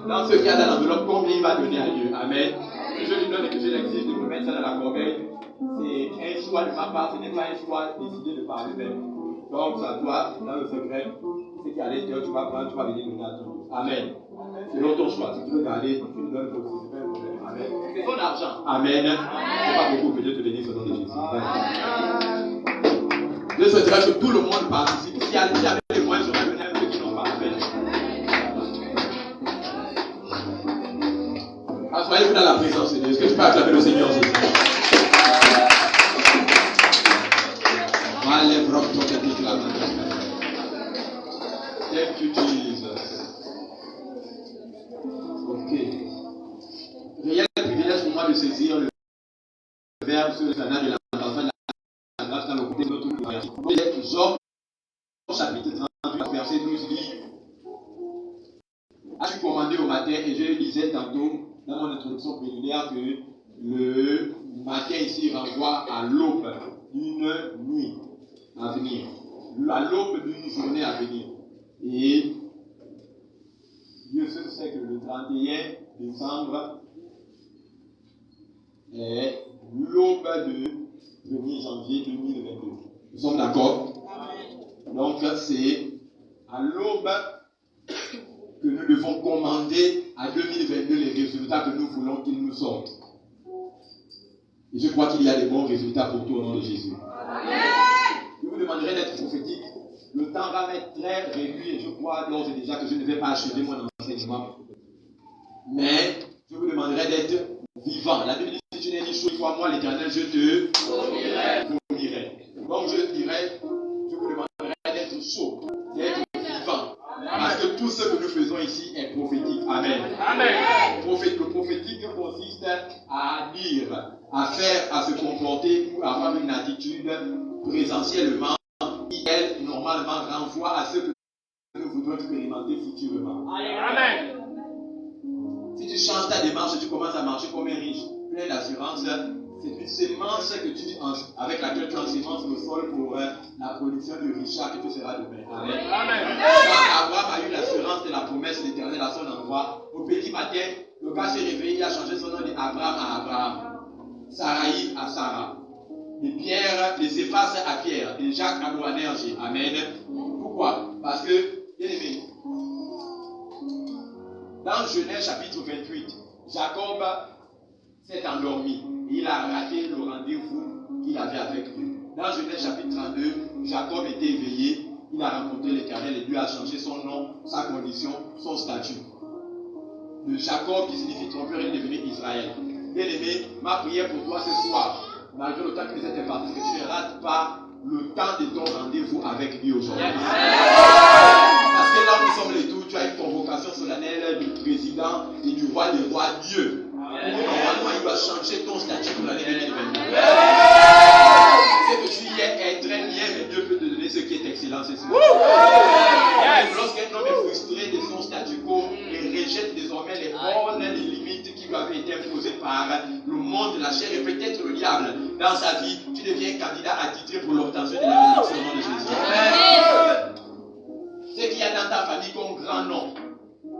Dans ce qu'il y a dans l'enveloppe, combien il va donner à Dieu. Amen. Si je lui donne et que je l'exige de me mettre ça dans la corbeille, c'est un choix de ma part, ce n'est pas un choix décidé de par lui-même. Donc, ça doit, dans le secret, ce qui est à l'intérieur, tu vas prendre, tu vas venir donner à ton Dieu. Amen. Selon ton choix. Si tu veux garder, tu me donnes aussi, c'est pas un problème. Amen. C'est ton argent. Amen. C'est pas beaucoup que Dieu te bénisse au nom de Jésus. Amen. Je souhaiterais que tout le monde participe. S'il y avait des moyens, j'aurais donné à ceux qui n'ont pas. Amen. Assoyez-vous dans la présence de Dieu. Est-ce que tu peux acclamer le Seigneur Jésus? Thank you, Jesus. Ok. Réel privilège pour moi de saisir le verbe sur le canal de l'enfant de la grâce dans le côté de notre privilège. Job, chapitre 38, verset 12 dit: as-tu commandé au matin, et je lisais tantôt dans mon introduction préliminaire que le matin ici renvoie à l'aube d'une nuit à venir, à l'aube d'une journée à venir. Et Dieu seul sait que le 31 décembre est l'aube de 1er janvier 2022. Nous sommes d'accord? Donc c'est à l'aube que nous devons commander à 2022 les résultats que nous voulons qu'ils nous sortent. Et je crois qu'il y a des bons résultats pour tout au nom de Jésus. Je vous demanderai d'être prophétique. Le temps va m'être très réduit et je crois d'ores et déjà que je ne vais pas achever mon enseignement. Mais je vous demanderai d'être vivant. La Bible dit: si tu n'es ni chaud, toi, moi, l'Éternel, je te fournirai. Donc je dirais, je vous demanderai d'être chaud, d'être vivant. Parce que tout ce que nous faisons ici est prophétique. Amen. Amen. Le prophétique consiste à dire, à faire, à se comporter ou à avoir une attitude présentiellement qui, elle, normalement, renvoie à ce que nous voudrons expérimenter futurement. Amen. Si tu changes ta démarche, tu commences à marcher comme un riche, plein d'assurance, c'est une sémence avec laquelle tu ensemences le sol pour la production de Richard que tu seras demain. Amen. Amen. Quand Abraham a eu l'assurance de la promesse de l'Éternel à son endroit, au petit matin, le gars s'est réveillé, il a changé son nom d'Abraham à Abraham, Saraï à Sarah, de Pierre, de Céphas à Pierre, de Jacques à Boanerges. Amen. Pourquoi? Parce que, bien aimé, dans Genèse chapitre 28, Jacob s'est endormi. Il a raté le rendez-vous qu'il avait avec Dieu. Dans Genèse chapitre 32, Jacob était éveillé. Il a rencontré l'Éternel et Dieu a changé son nom, sa condition, son statut. De Jacob, qui signifie trompeur, il est devenu Israël. Bien aimé, ma prière pour toi ce soir, malgré le temps que nous êtes impartis, que tu ne rates pas le temps de ton rendez-vous avec Dieu aujourd'hui. Parce que là où nous sommes les tous, tu as une convocation solennelle du président et du roi des rois, Dieu. Normalement, il va changer ton statut pour l'année 2022. Ce que tu y es est très bien, mais Dieu peut te donner ce qui est excellent, c'est sûr. Lorsqu'un homme est frustré de son statu quo et rejette désormais les bornes et les limites qui lui avaient été imposées par le monde, la chair et peut-être le diable dans sa vie, tu deviens candidat attitré pour l'obtention de la bénédiction au nom de Jésus. Ce qu'il y a dans ta famille comme grand nom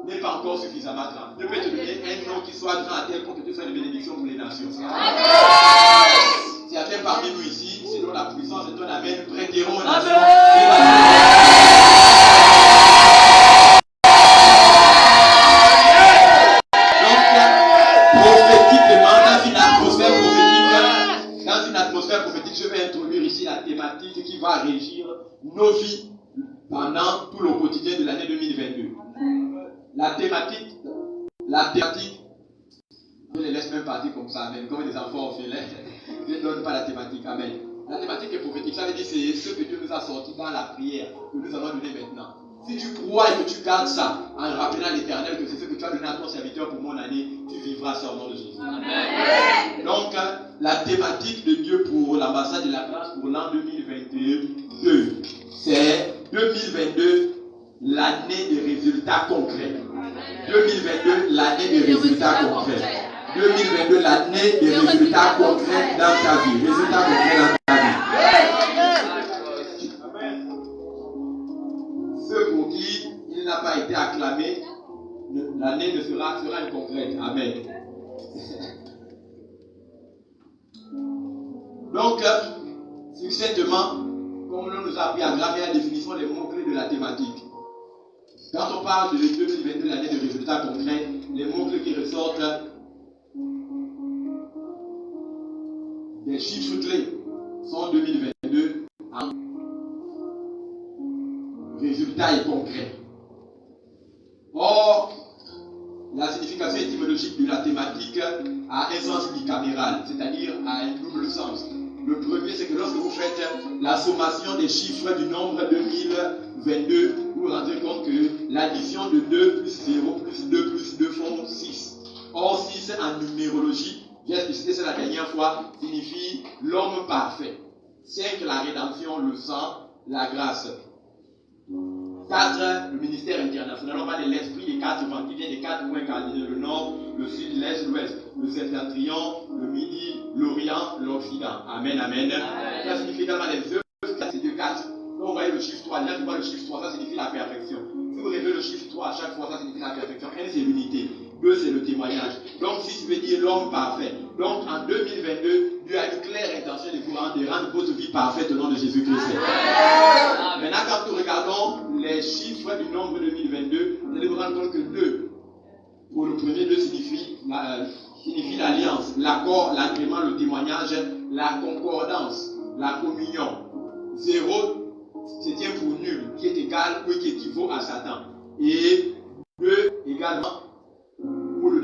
n'est pas encore suffisamment grand. Dieu peut te donner un nom qui soit grand à tel point que tu sois une bénédiction pour les nations. Certains parmi nous ici, selon la puissance de ton amen, prêteront aux nations. Dans une atmosphère prophétique, je vais introduire ici la thématique qui va régir nos vies pendant tout le quotidien de l'année 2022. La thématique, je ne les laisse même pas partir comme ça, amen. Comme des enfants au filet. Je ne donne pas la thématique, amen. La thématique est prophétique, ça veut dire c'est ce que Dieu nous a sorti dans la prière, que nous allons donner maintenant. Si tu crois et que tu gardes ça, en rappelant l'Éternel que c'est ce que tu as donné à ton serviteur pour mon année, tu vivras ça au nom de Jésus. Amen. Donc, la thématique de Dieu pour l'ambassade de la grâce pour l'an 2022, c'est 2022, l'année des résultats concrets. 2022, l'année des résultats concrets. 2022, l'année des résultats concrets dans ta vie. Résultats concrets dans ta vie. Ceux pour qui il n'a pas été acclamé, l'année ne sera inconcrète. Amen. Donc, succinctement, comme l'on nous a appris à graver la définition des mots-clés de la thématique. Quand on parle de 2022, l'année de résultats concrets, les mots-clés qui ressortent des chiffres clés sont 2022 en résultats et concrets. Or, la signification étymologique de la thématique a un sens bicaméral, c'est-à-dire a un double sens. Le premier, c'est que lorsque vous faites la sommation des chiffres du nombre 2022, vous vous rendez compte que l'addition de 2 plus 0 plus 2 plus 2 font 6. Or, 6 en numérologie, j'ai explicité ça la dernière fois, signifie l'homme parfait. 5, la rédemption, le sang, la grâce. 4, le ministère international. On parle de l'esprit des 4 vents qui viennent des 4 points cardinaux, le nord, le sud, l'est, l'ouest, le septentrion, le midi, l'orient, l'occident. Amen, amen. Ça signifie également les œuvres, c'est de 4. Quand vous voyez le chiffre 3, là tu vois le chiffre 3, ça signifie la perfection. Si vous rêvez le chiffre 3 à chaque fois, ça signifie la perfection. 1, c'est l'unité. 2, c'est le témoignage. Donc 6 veut dire l'homme parfait. Donc en 2022, Dieu a une claire intention de vous rendre votre vie parfaite au nom de Jésus-Christ. Maintenant, quand nous regardons les chiffres du nombre 2022, vous allez vous rendre compte que 2, pour le premier, 2 signifie l'alliance, l'accord, l'agrément, le témoignage, la concordance, la communion. 0 se tient pour nul, qui est égal ou qui équivaut à Satan. Et 2 également, pour le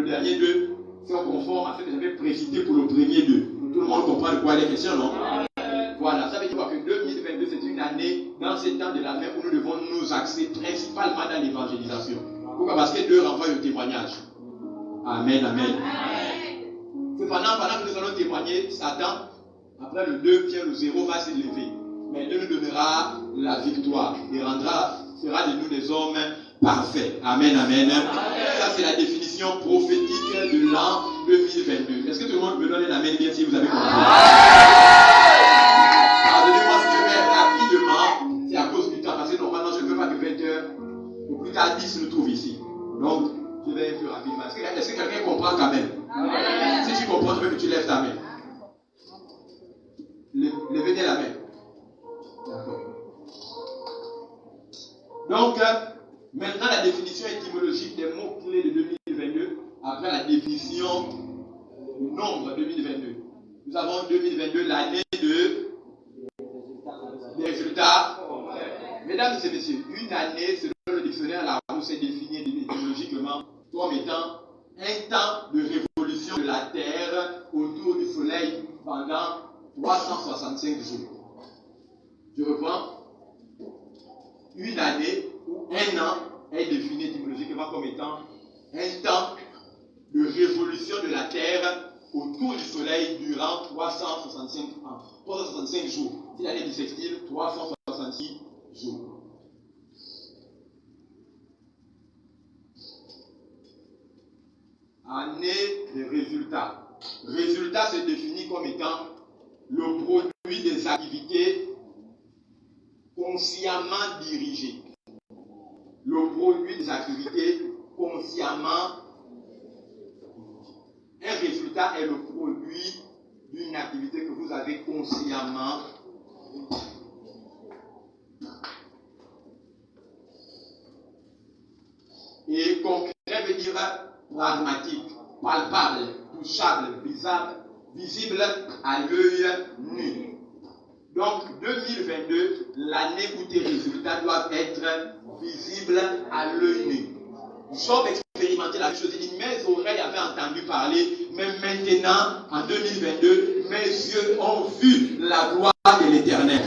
dernier 2, sont conformes à ce que j'avais précité pour le premier 2. Tout le monde comprend de quoi il est question, non? Voilà, ça veut dire que 2022, c'est une année dans ces temps de la fin où nous devons nous axer principalement dans l'évangélisation. Pourquoi? Parce que 2 renvoie au témoignage. Amen, amen. Cependant, pendant que nous allons témoigner, Satan, après le 2, vient le 0, va s'élever. Mais Dieu nous donnera la victoire et fera de nous des hommes parfaits. Amen, amen. Ça, c'est la définition prophétique de l'an 2022. Est-ce que tout le monde me donne un amen bien si vous avez compris? Pardonnez-moi si je vais rapidement, c'est à cause du temps, parce que normalement je ne veux pas que 20h, ou plus tard 10 se trouve ici. Donc, je vais un peu rapidement. Est-ce que quelqu'un comprend quand même? Si tu comprends, je veux que tu lèves ta main. Levez la main. D'accord. Donc, maintenant la définition étymologique des mots-clés de 2022, après la définition du nombre 2022. Nous avons 2022, l'année des résultats. Mesdames et messieurs, une année, selon le dictionnaire Larousse, est définie étymologiquement comme étant un temps de révolution de la Terre autour du Soleil pendant 365 jours. Je reprends. Une année ou un an est défini étymologiquement comme étant un temps de révolution de la Terre autour du Soleil durant 365 jours. C'est l'année bissextile, 366 jours. Année des résultats. Résultat se définit comme étant le produit des activités consciemment dirigées. Le produit des activités consciemment. Un résultat est le produit d'une activité que vous avez consciemment. Et concret veut dire pragmatique, palpable, touchable, visible à l'œil nu. Donc 2022, l'année où tes résultats doivent être visibles à l'œil nu. Job expérimentait la chose. Il dit, mes oreilles avaient entendu parler, mais maintenant, en 2022, mes yeux ont vu la gloire de l'Éternel.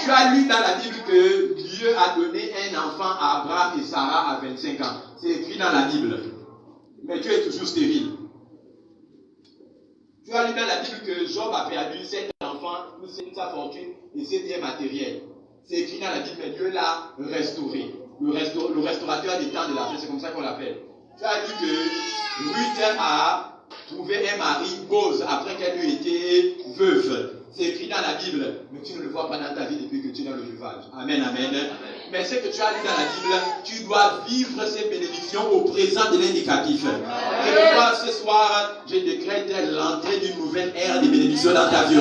Tu as lu dans la Bible que Dieu a donné un enfant à Abraham et Sarah à 25 ans. C'est écrit dans la Bible. Mais tu es toujours stérile. Tu as lu dans la Bible que Job a perdu 7 enfants, toute sa fortune et ses biens matériels. C'est écrit dans la Bible, mais Dieu l'a restauré. Le restaurateur des temps de la fin, c'est comme ça qu'on l'appelle. Tu as lu que Ruth a trouvé un mari, Boz, après qu'elle eut été veuve. C'est écrit dans la Bible, mais tu ne le vois pas dans ta vie depuis que tu es dans le veuvage. Amen, amen. Mais ce que tu as lu dans la Bible, tu dois vivre ces bénédictions au présent de l'indicatif. Et pourquoi ce soir, je décrète l'entrée d'une nouvelle ère de bénédictions dans ta vie.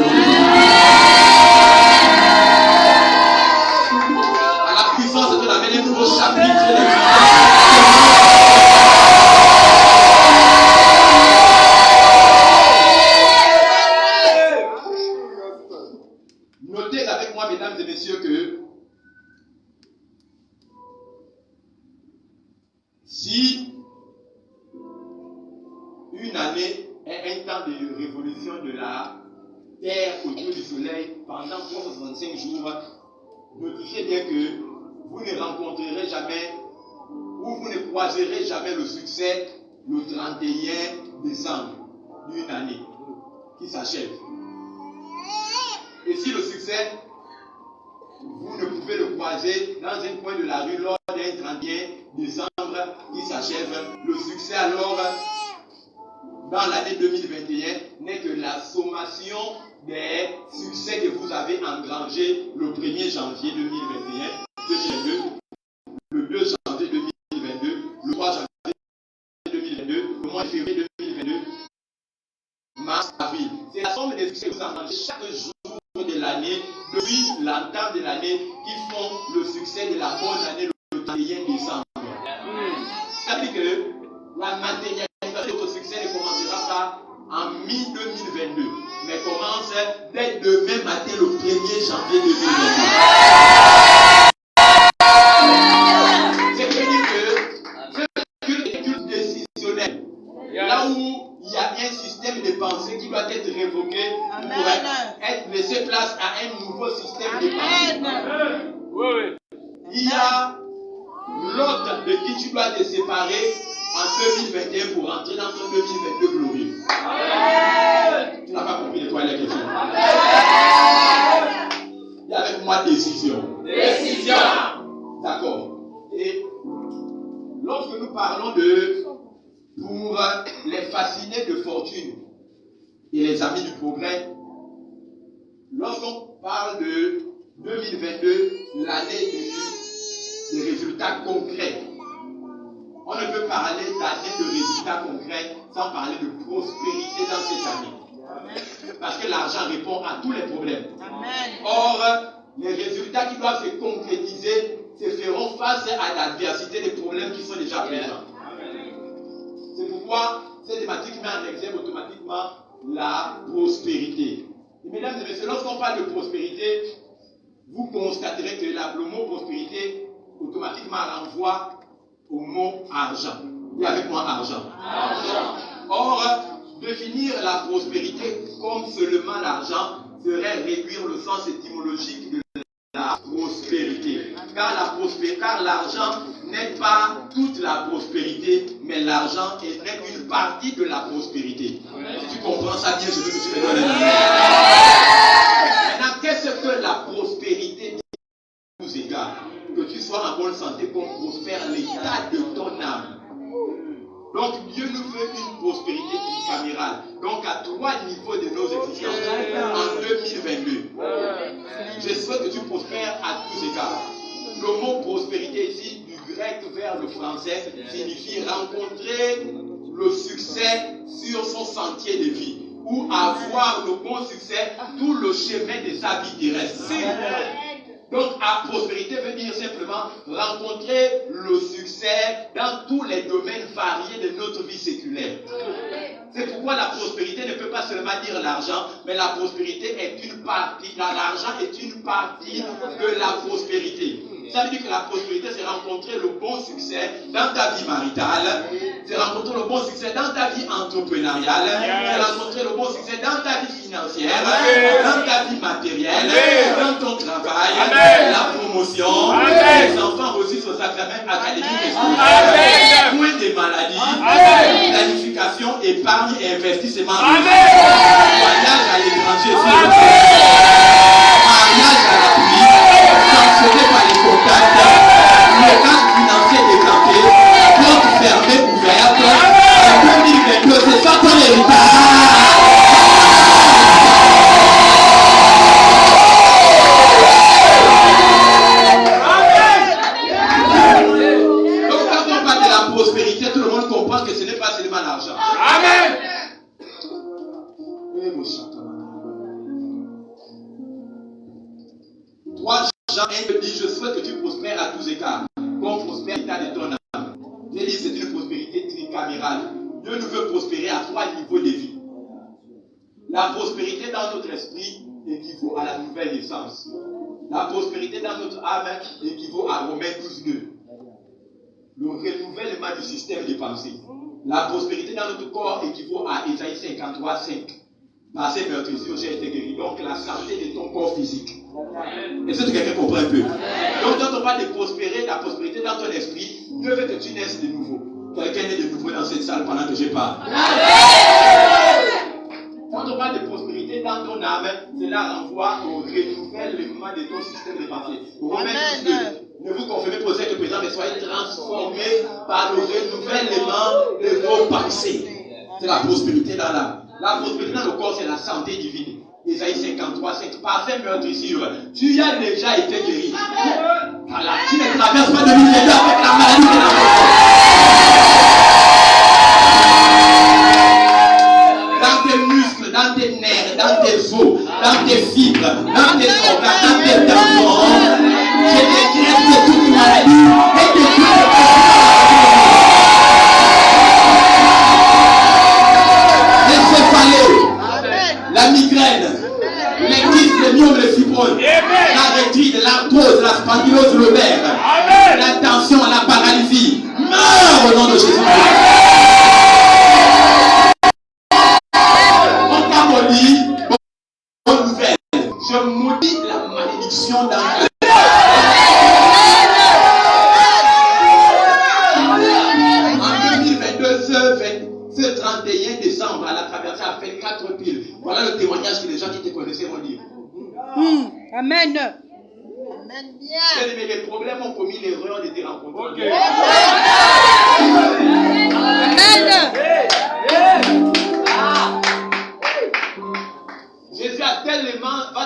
À la puissance de l'amener un nouveau chapitre de vie. Notez avec moi, mesdames et messieurs, que si une année est un temps de révolution de la Terre autour du Soleil pendant 365 jours, notifiez bien que vous ne rencontrerez jamais ou vous ne croiserez jamais le succès le 31 décembre d'une année qui s'achève. Et si le succès, vous ne pouvez le croiser dans un coin de la rue lors d'un 31 décembre qui s'achève, le succès alors, dans l'année 2021, n'est que la sommation des succès que vous avez engrangés le 1er janvier 2022, le 2 janvier 2022, le 3 janvier 2022, le mois de février 2022, mars, avril. C'est la somme des succès que vous engrangez chaque jour de l'année, depuis l'entame de l'année, qui font le succès de la bonne année le 31 décembre. Ça veut dire que la matérialisation de votre succès ne commencera pas en mi-2022, mais commence dès demain matin, le 1er janvier 2022. C'est-à-dire que ce culte est un culte décisionnel. Là où il y a un système de pensée qui doit être révoqué pour être laissé place à un nouveau système de pensée. Il y a l'autre de qui tu dois te séparer en 2021 pour entrer dans ton 2022 glorieux. Tu n'as pas compris de quoi il est question. Il y a avec moi décision. Décision. D'accord. Et lorsque nous parlons pour les fascinés de fortune et les amis du progrès, lorsqu'on parle de 2022, l'année des résultats concrets, on ne peut parler d'année de résultats concrets sans parler de prospérité dans cette année. Parce que l'argent répond à tous les problèmes. Or, les résultats qui doivent se concrétiser se feront face à l'adversité des problèmes qui sont déjà présents. C'est pourquoi cette thématique met en exergue automatiquement la prospérité. Et mesdames et messieurs, lorsqu'on parle de prospérité, vous constaterez que le mot prospérité automatiquement renvoie au mot argent. Et avec moi, argent. Or, définir la prospérité comme seulement l'argent serait réduire le sens étymologique de la prospérité. Car l'argent n'est pas toute la prospérité, mais l'argent est une partie de la prospérité. Si tu comprends ça bien, je veux que tu me donnes un avis. Maintenant, qu'est-ce que la prospérité nous égale? Que tu sois en bonne santé, qu'on prospère l'état de ton âme. Donc Dieu nous veut une prospérité bicamérale. Donc à 3 niveaux de nos existences en 2022. Je souhaite que tu prospères à tous égards. Le mot prospérité ici, du grec vers le français, signifie rencontrer le succès sur son sentier de vie ou avoir le bon succès tout le chemin de sa vie terrestre. Donc, la prospérité veut dire simplement rencontrer le succès dans tous les domaines variés de notre vie séculaire. C'est pourquoi pourquoi la prospérité ne peut pas seulement dire l'argent, mais la prospérité est une partie. L'argent est une partie de la prospérité. Ça veut dire que la prospérité, c'est rencontrer le bon succès dans ta vie maritale, c'est rencontrer le bon succès dans ta vie entrepreneuriale, c'est rencontrer le bon succès dans ta vie financière, dans ta vie matérielle, dans ton travail, la promotion, les enfants reçus aux examens académiques et scolaires, moins des maladies, planification, épargne et investissement, voyage à l'étranger, mariage à la pluie, sanctionné par les contacts, le cadre financier décanté, porte fermée, ouverte, en 2022, c'est ça ton héritage. Donc quand on parle de la prospérité, tout le monde comprend que ce n'est pas seulement l'argent. Amen. Jean 1 dit, je souhaite que tu prospères à tous écarts, comme prospère l'état de ton âme. J'ai dit, c'est une prospérité tricamérale. Dieu nous veut prospérer à 3 niveaux de vie. La prospérité dans notre esprit équivaut à la nouvelle naissance. La prospérité dans notre âme équivaut à Romains 12:2. Le renouvellement du système de pensée. La prospérité dans notre corps équivaut à Ésaïe 53:5. Par ces meurtrissures, j'ai été guéri. Donc la santé de ton corps physique. Est-ce que quelqu'un comprend un peu? Donc quand on parle de prospérer, la prospérité dans ton esprit, Dieu veut que tu naisses de nouveau. Quelqu'un est de nouveau dans cette salle pendant que je parle. Quand on parle de prospérité dans ton âme, cela renvoie au renouvellement de ton système de pensée. Romains 12:2. Ne vous conformez pas au siècle présent, mais soyez transformés par le renouvellement de vos pensées. C'est la prospérité dans l'âme. La prospérité dans le corps, c'est la santé divine. Ésaïe 53:5. Par ces meurtrissures, tu as déjà été guéri. Voilà. Tu ne traverses pas 2022 avec la maladie de la mort. Dans tes muscles, dans tes nerfs, dans tes os, dans tes fibres, dans tes organes, dans tes tendons, je décrète que toute maladie et que Dieu la migraine, les kystes, les myomes, les fibromes, la rétine, l'arthrose, la spondylose lobaire, la tension, la paralysie, meurt au nom de Jésus. On t'a maudit, bonne nouvelle. Je maudis la malédiction dans la vie. En 2022, ce 31 décembre, à la traversée a fait 4 piles. Voilà le témoignage que les gens qui te connaissaient vont dire. Amen. Amen. Bien. Mais les problèmes ont commis l'erreur de te rencontrer. Amen. Jésus va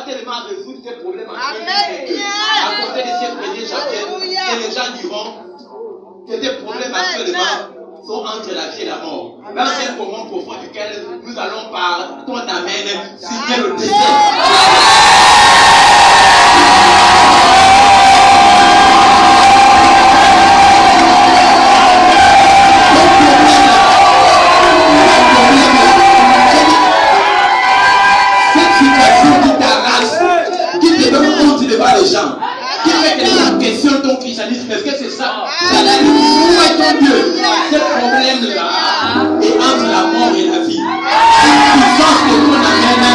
tellement résoudre tes problèmes en Amen. à côté de ces premiers chapitres. Et les gens diront que tes problèmes actuellement sont entre la vie et la mort. Dans un moment profond duquel nous allons par ton amène signer le décès. Cette situation qui t'arrache, qui te donne honte devant les gens, qui fait que les gens questionnent ton christianisme, est-ce que c'est ça? Ça l'a dit, où est ton Dieu? Ce problème-là est entre la mort et la vie. Une puissance que l'on amène.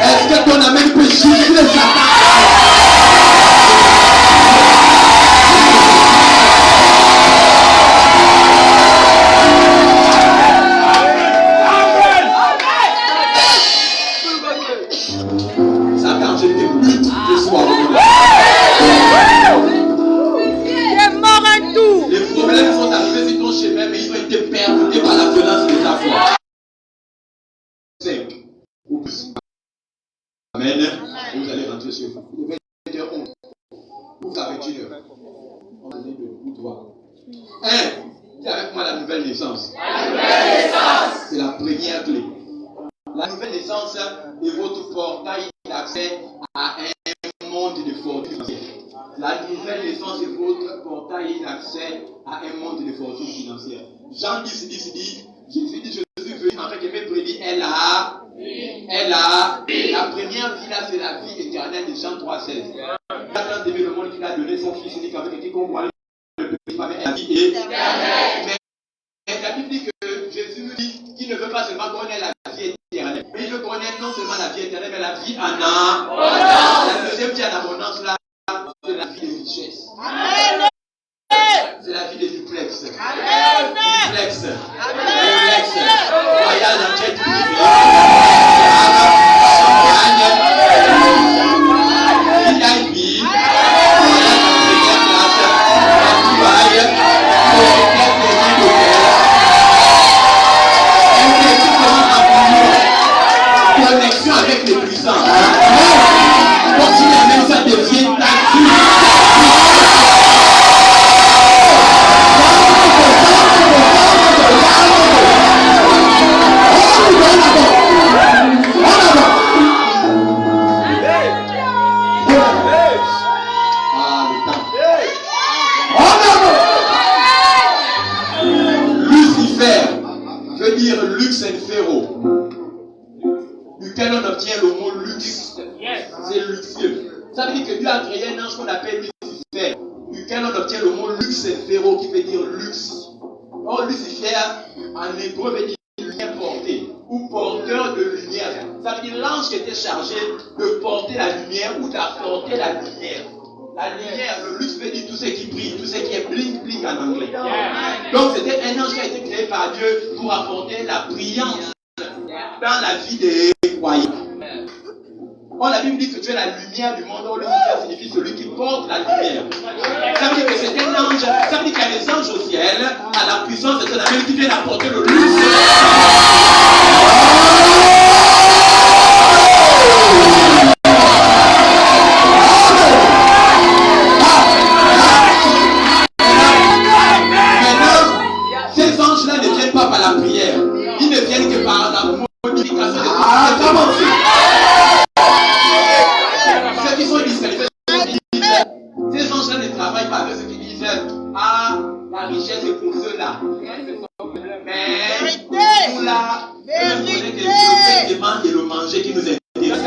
Est-ce que ton amène peut gifler Satan? Amen. Et vous allez rentrer chez vous. Vous devez être 11. Vous avez 21h. On va donner de toi. Dis avec moi la nouvelle naissance. La nouvelle naissance. C'est la première clé. La nouvelle naissance est votre portail d'accès à un monde de fortune financière. La nouvelle naissance est votre portail d'accès à un monde de fortune financière. Jean 10 dit, Jésus dit, je suis venu en fait, je vais prédire, la première vie là, c'est la vie éternelle de Jean 3,16. Quand d'aimer le monde qu'il a donné son fils unique avec qui comprend le petit famille la vie éternelle. Mais la Bible dit que Jésus nous dit qu'il ne veut pas seulement connaître la vie éternelle, mais il veut connaître non seulement la vie éternelle, mais la vie en abondance. La deuxième vie en abondance là, c'est la vie de richesse. Amen. C'est la vie des duplex. Amen. Duplex. Voyage en jet privé. VIP. Connexion avec les puissants. Comme si même ça devient ta vie. Lux et féro, duquel on obtient le mot luxe. C'est luxueux. Ça veut dire que Dieu a créé un ange qu'on appelle Lucifer, duquel on obtient le mot luxe et féro qui veut dire luxe. Or, Lucifer en hébreu veut dire lumière portée ou porteur de lumière. Ça veut dire l'ange qui était chargé de porter la lumière ou d'apporter la lumière. La lumière, le luxe veut dire tout ce qui brille, tout ce qui est bling bling en anglais. Donc c'était un ange qui a été créé par Dieu pour apporter la brillance dans la vie des croyants. Or la Bible dit que tu es la lumière du monde. Or Lucifer signifie celui qui porte la lumière. Ça veut dire que c'est un ange. Ça veut dire qu'il y a des anges au ciel à la puissance de cet ange qui viennent apporter le luxe. La richesse est pour ceux-là. Mais nous là, on connaît que Dieu demande de le manger qui nous intéresse.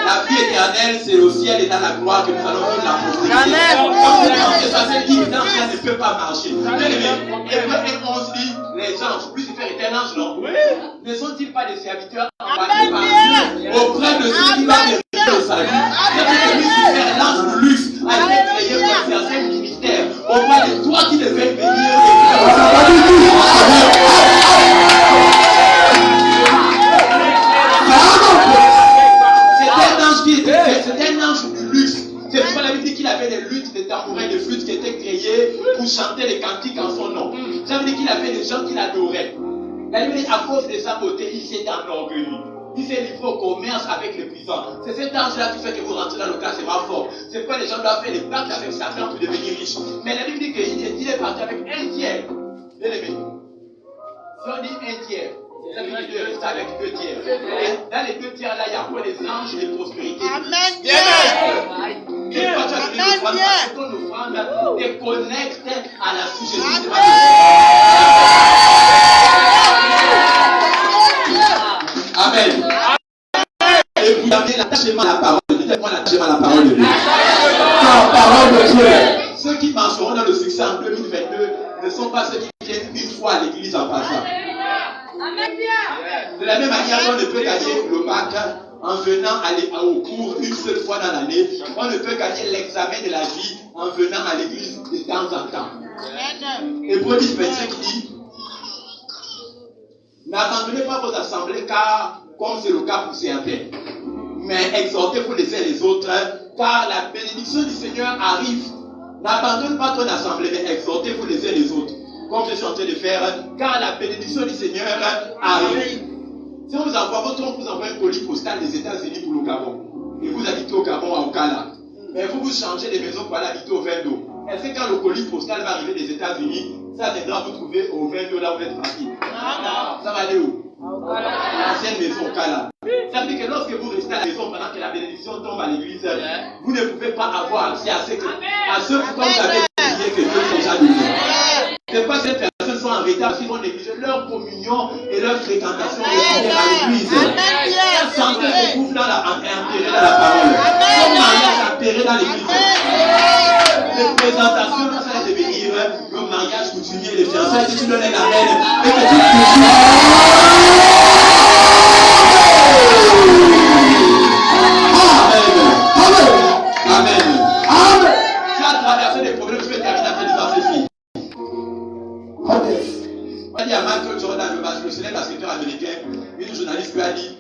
La vie éternelle, c'est au ciel et dans la gloire que nous allons vivre la postérité. Quand vous pensez ça, c'est évident que ça ne peut pas marcher. Hébreu 11 dit, les anges, Lucifer est un ange, non? Ne sont-ils pas des serviteurs envoyés par Dieu auprès de ceux qui doivent mériter le salut? C'est-à-dire que Lucifer, l'ange du luxe, a été créé pour exercer un ministère auprès de toi qui devais venir c'est un ange du luxe. C'est pourquoi la Bible dit qu'il avait des luttes, des tambourins, des flûtes qui étaient créés pour chanter les cantiques en son nom. Ça veut dire qu'il avait des gens qui l'adoraient. La Bible dit à cause de sa beauté, il s'est enorgueilli. Il s'est livré au commerce avec les puissants. C'est cet ange-là qui fait que vous rentrez dans le classement fort. C'est pourquoi les gens doivent faire des pactes avec Satan pour devenir riches. Mais la Bible dit qu'il est parti avec un tiers. Bien aimé. Si on dit un tiers, ça veut dire qu'il reste avec 2 tiers. Dans les 2 tiers là, il y a quoi? Les anges de prospérité. Amen. Et quand tu as donné l'offrande, parce que ton offrande te connecte à la sujet de Amen. Et vous avez l'attachement à la parole. Dites-moi l'attachement à la parole de Dieu. La parole de Dieu. Ceux qui marcheront dans le succès en 2022 ne sont pas ceux qui viennent une fois à l'église en passant. De la même manière qu'on ne peut gagner le bac en venant aller au cours une seule fois dans l'année, on ne peut gagner l'examen de la vie en venant à l'église de temps en temps. Hébreu 10, 25 dit: n'abandonnez pas vos assemblées, car comme c'est le cas pour certains, mais exhortez-vous les uns les autres, car la bénédiction du Seigneur arrive. N'abandonne pas ton assemblée, mais exhortez-vous les uns les autres, comme je suis en train de faire, car la bénédiction du Seigneur arrive. Si on vous envoie, votre oncle vous envoie un colis postal des États-Unis pour le Gabon, et vous habitez au Gabon, à Okala, mais vous changez de maison pour aller habiter au Vendo. Est-ce que quand le colis postal va arriver des États-Unis, ça viendra vous trouver au Vendo là où vous êtes parti? Ça va aller où? ancienne maison au Cala. Ça veut dire que lorsque vous restez à la maison pendant que la bénédiction tombe à l'église, vous ne pouvez pas avoir accès à ce que vous avez prié que Dieu a déjà donné. C'est pas ces personnes sont en retard parce qu'ils vont négliger leur communion et leur fréquentation régulière à l'église. La santé se trouve dans enterrée dans la parole. Son mariage enterré dans l'église. Les présentations, ça va devenir le mariage coutumier, les fiançailles, si tu donnes la reine et que tu Amen. Amen. Tu as traversé des problèmes, tu peux terminer en disant ceci. On dit à Michael Jordan, le célèbre basketteur américain, une journaliste lui a dit,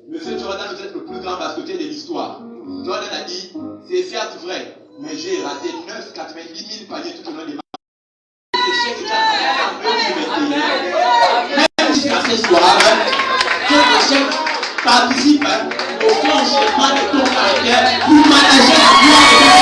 Monsieur Jordan, vous êtes le plus grand basketteur de l'histoire. Jordan a dit, c'est certes vrai, mais j'ai raté 90 000 paniers tout au long des matchs. L'échec est en 2021. Même jusqu'à ce soir, cet échec participe au flanchement de ton caractère pour manager la gloire de Dieu.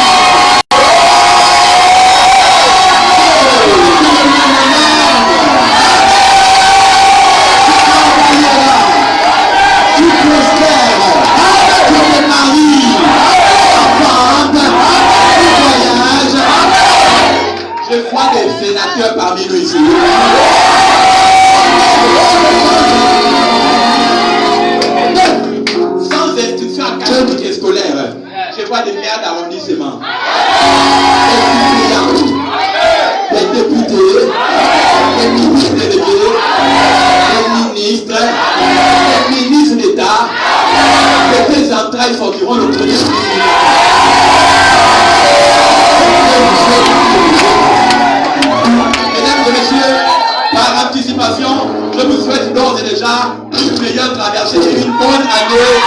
Je vois des sénateurs parmi nous ici. Sans instruction académique et scolaire, je vois des maires d'arrondissement, des députés, des ministres délégués, des ministres d'État, des entrailles sortiront le premier ministre. Mesdames et messieurs, par anticipation, je vous souhaite d'ores et déjà une meilleure traversée et une bonne année.